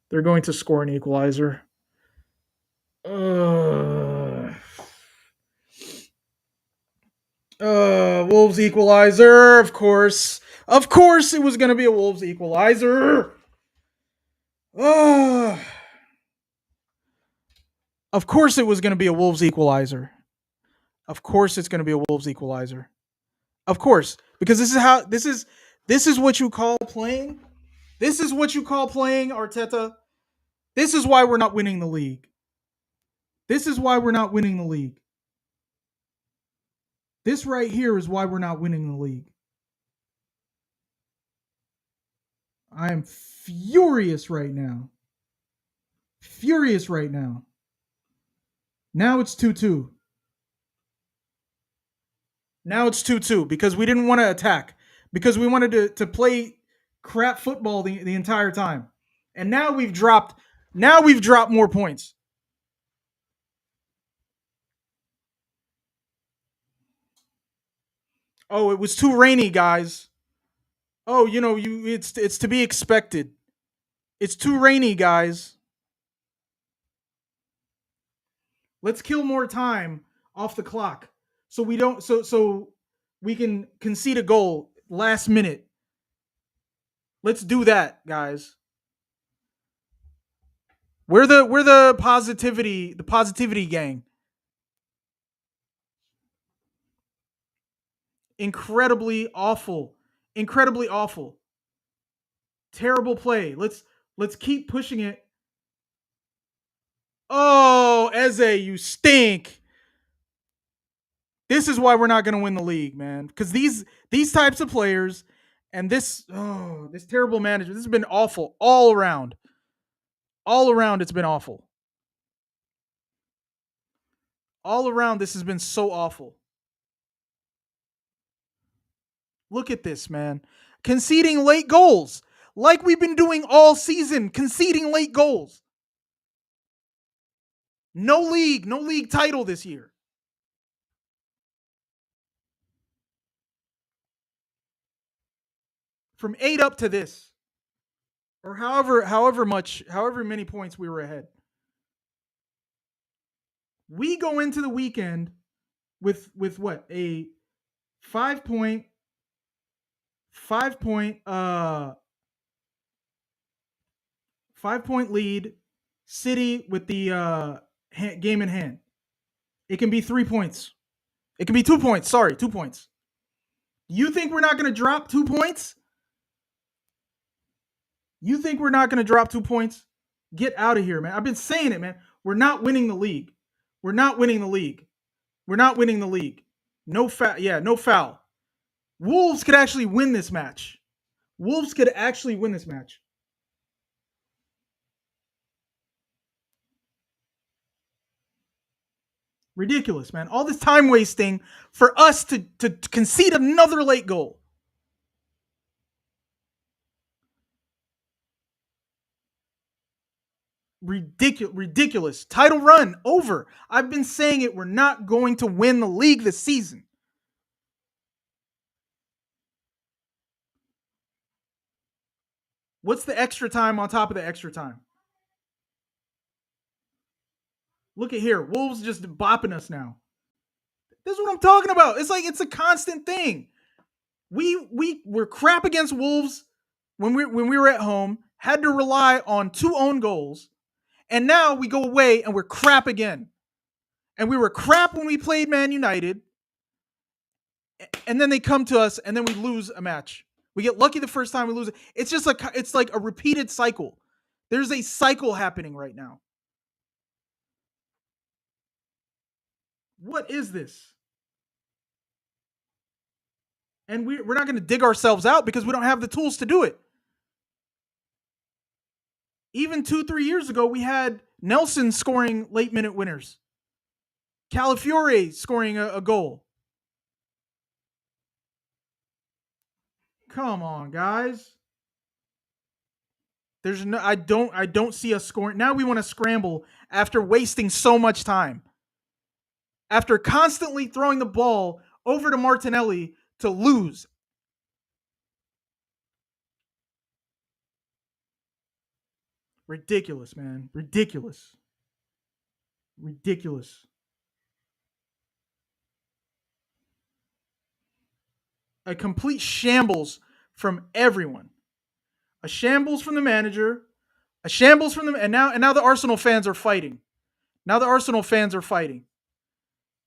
They're going to score an equalizer. Uh, Wolves equalizer, of course. Of course it was going to be a Wolves equalizer. Uh, of course it was going to be a Wolves equalizer. Of course it's going to be a Wolves equalizer. Of course, because this is what you call playing. This is what you call playing, Arteta. This is why we're not winning the league. This is why we're not winning the league. This right here is why we're not winning the league. I am furious right now. Furious right now. Now it's 2-2. Now it's 2-2 because we didn't want to attack. Because we wanted to play crap football the entire time. And now we've dropped more points. Oh, it was too rainy, guys. Oh, it's to be expected. It's too rainy, guys. Let's kill more time off the clock so we don't so we can concede a goal last minute. Let's do that, guys. We're the positivity gang. Incredibly awful. Incredibly awful. Terrible play. Let's keep pushing it. Oh, Eze, you stink. This is why we're not going to win the league, man. Because these types of players and this terrible management, this has been awful all around. All around, it's been awful. All around, this has been so awful. Look at this, man. Conceding late goals. Like we've been doing all season, conceding late goals. No league title this year. From 8 up to this. Or however many points we were ahead. We go into the weekend with what? A 5 point 5 point 5 point lead. City with the game in hand. It can be 3 points. It can be 2 points. Sorry, 2 points. You think we're not going to drop 2 points? You think we're not going to drop 2 points? Get out of here, man. I've been saying it, man. We're not winning the league. We're not winning the league. We're not winning the league. No foul. Yeah, no foul. Wolves could actually win this match. Wolves could actually win this match. Ridiculous, man. All this time wasting for us to concede another late goal. Ridiculous. Title run over. I've been saying it. We're not going to win the league this season. What's the extra time on top of the extra time? Look at here. Wolves just bopping us now. This is what I'm talking about. It's like it's a constant thing. We were crap against Wolves when we were at home, had to rely on 2 own goals, and now we go away and we're crap again. And we were crap when we played Man United, and then they come to us and then we lose a match. We get lucky the first time we lose it. It's like a repeated cycle. There's a cycle happening right now. What is this? And we're not going to dig ourselves out because we don't have the tools to do it. Even 2, 3 years ago, we had Nelson scoring late minute winners, Calafiore scoring a goal. Come on, guys. There's no I don't see us scoring. Now we want to scramble after wasting so much time. After constantly throwing the ball over to Martinelli to lose. Ridiculous, man. Ridiculous. Ridiculous. A complete shambles from everyone. A shambles from the manager, a shambles from the and now the Arsenal fans are fighting. Now the Arsenal fans are fighting.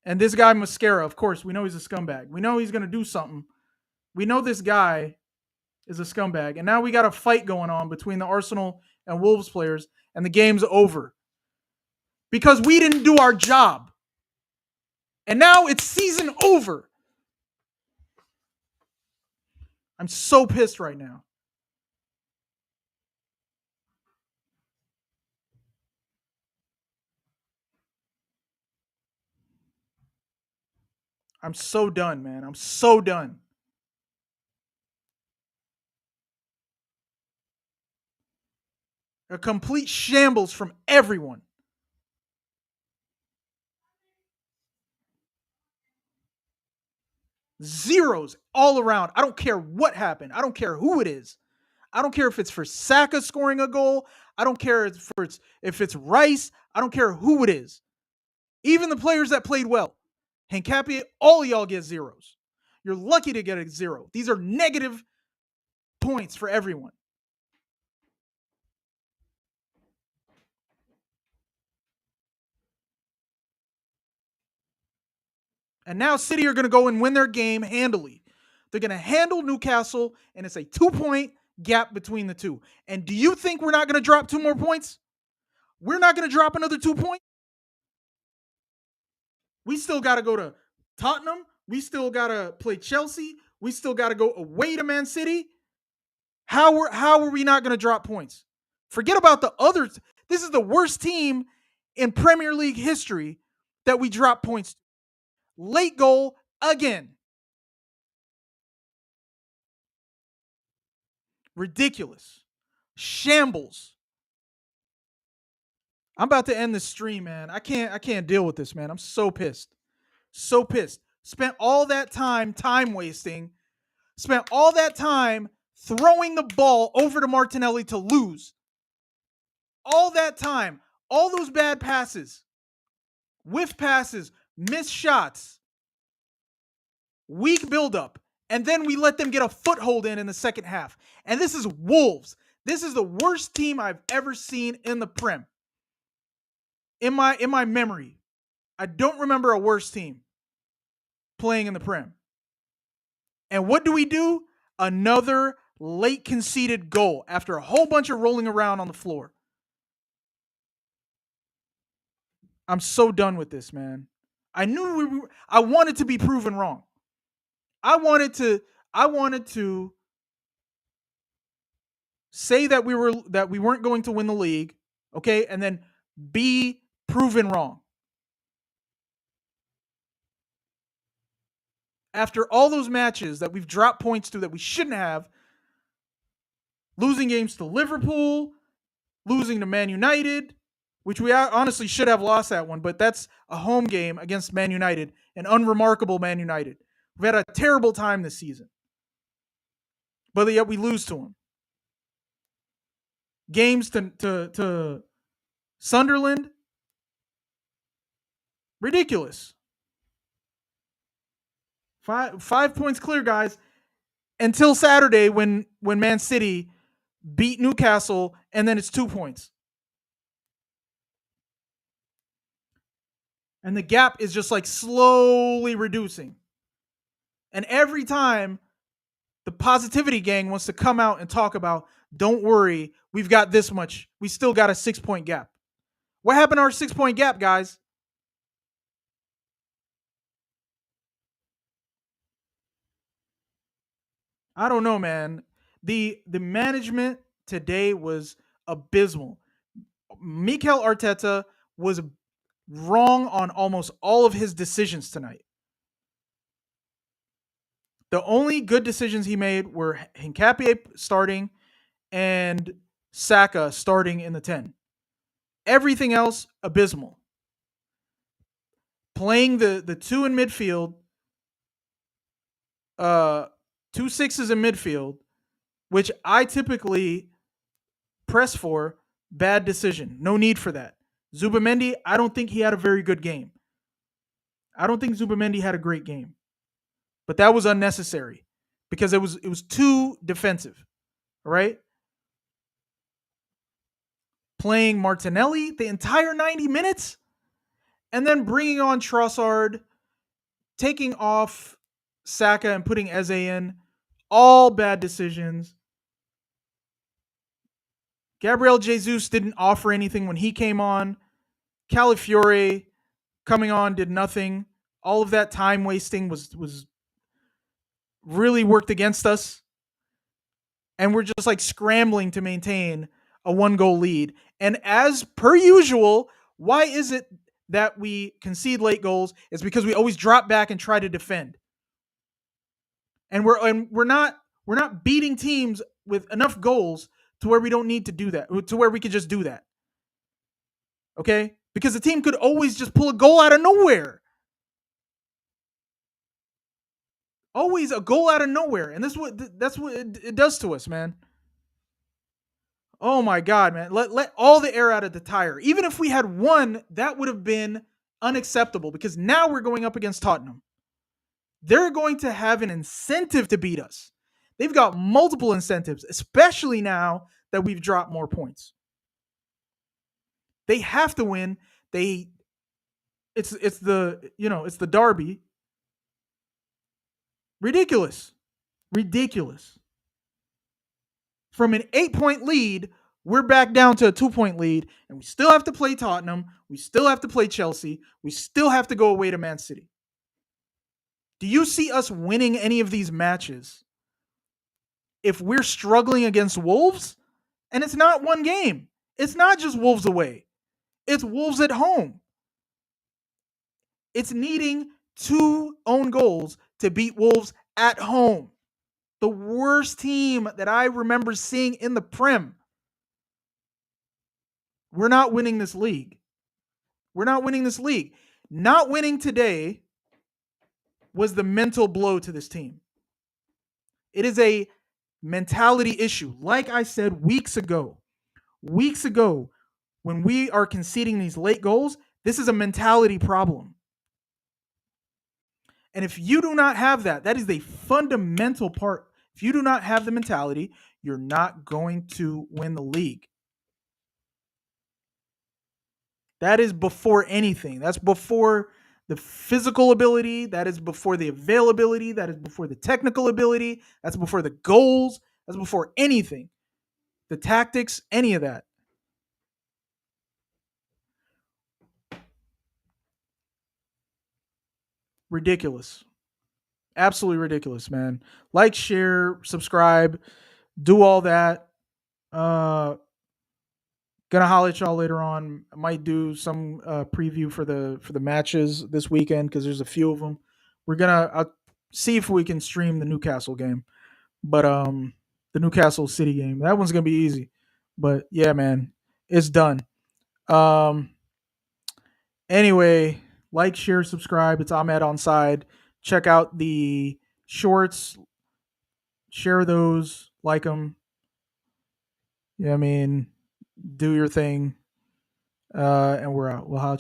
And this guy Mascara, of course, we know he's a scumbag. We know he's going to do something. We know this guy is a scumbag. And now we got a fight going on between the Arsenal and Wolves players, and the game's over. Because we didn't do our job. And now it's season over. I'm so pissed right now. I'm so done, man. I'm so done. A complete shambles from everyone. Zeros all around. I don't care what happened. I don't care who it is. I don't care if it's for Saka scoring a goal. I don't care if it's Rice. I don't care who it is. Even the players that played well. Hincapié, all of y'all get zeros. You're lucky to get a zero. These are negative points for everyone. And now City are going to go and win their game handily. They're going to handle Newcastle, and it's a 2-point gap between the two. And do you think we're not going to drop 2 more points? We're not going to drop another 2 points? We still got to go to Tottenham. We still got to play Chelsea. We still got to go away to Man City. How are we not going to drop points? Forget about the others. This is the worst team in Premier League history that we drop points to. Late goal again. Ridiculous. Shambles. I'm about to end the stream, man. I can't deal with this, man. I'm so pissed. So pissed. Spent all that time wasting. Spent all that time throwing the ball over to Martinelli to lose. All that time, all those bad passes, whiff passes, missed shots, weak buildup, and then we let them get a foothold in the second half. And this is Wolves. This is the worst team I've ever seen in the Prem. In my memory, I don't remember a worse team playing in the Prem. And what do? Another late conceded goal after a whole bunch of rolling around on the floor. I'm so done with this, man. I wanted to be proven wrong. I wanted to say that we weren't going to win the league, okay, and then be proven wrong. After all those matches that we've dropped points to that we shouldn't have, losing games to Liverpool, losing to Man United, which we honestly should have lost that one, but that's a home game against Man United, an unremarkable Man United. We've had a terrible time this season, but yet we lose to them. Games to Sunderland, ridiculous. 5 points clear, guys, until Saturday when Man City beat Newcastle, and then it's 2 points. And the gap is just like slowly reducing. And every time the positivity gang wants to come out and talk about, don't worry, we've got this much. We still got a 6-point gap. What happened to our 6-point gap, guys? I don't know, man. The management today was abysmal. Mikel Arteta was wrong on almost all of his decisions tonight. The only good decisions he made were Hincapié starting and Saka starting in the 10. Everything else abysmal. Playing the two in midfield, uh, two sixes in midfield, which I typically press for, bad decision. No need for that. Zubamendi, I don't think he had a very good game. I don't think Zubamendi had a great game, but that was unnecessary because it was too defensive. Right? Playing Martinelli the entire 90 minutes and then bringing on Trossard, taking off Saka and putting Eze in, all bad decisions. Gabriel Jesus didn't offer anything when he came on. Calafiore coming on did nothing. All of that time wasting was really worked against us, and we're just like scrambling to maintain a one goal lead. And as per usual, why is it that we concede late goals? It's because we always drop back and try to defend. And we're not beating teams with enough goals to where we don't need to do that, to where we could just do that. Okay? Because the team could always just pull a goal out of nowhere. Always a goal out of nowhere. And that's what it does to us, man. Oh my god, man. Let all the air out of the tire. Even if we had won, that would have been unacceptable because now we're going up against Tottenham. They're going to have an incentive to beat us. They've got multiple incentives, especially now that we've dropped more points. They have to win. It's the derby. Ridiculous. Ridiculous. From an 8-point lead, we're back down to a 2-point lead, and we still have to play Tottenham. We still have to play Chelsea. We still have to go away to Man City. Do you see us winning any of these matches if we're struggling against Wolves? And it's not one game. It's not just Wolves away. It's Wolves at home. It's needing 2 own goals to beat Wolves at home. The worst team that I remember seeing in the Prem. We're not winning this league. We're not winning this league. Not winning today was the mental blow to this team. It is a mentality issue. Like I said weeks ago, when we are conceding these late goals, this is a mentality problem. And if you do not have that, that is the fundamental part. If you do not have the mentality, you're not going to win the league. That is before anything. That's before the physical ability. That is before the availability. That is before the technical ability. That's before the goals. That's before anything. The tactics, any of that. Ridiculous. Absolutely ridiculous, man. Like, share, subscribe, do all that. Gonna holler at y'all later on. I might do some preview for the matches this weekend because there's a few of them. I'll see if we can stream the Newcastle game, but the Newcastle City game, that one's gonna be easy. But yeah, man, it's done. Um, anyway, like, share, subscribe. It's Ahmed on side. Check out the shorts. Share those. Like them. Yeah, I mean, do your thing. And we're out. We'll holler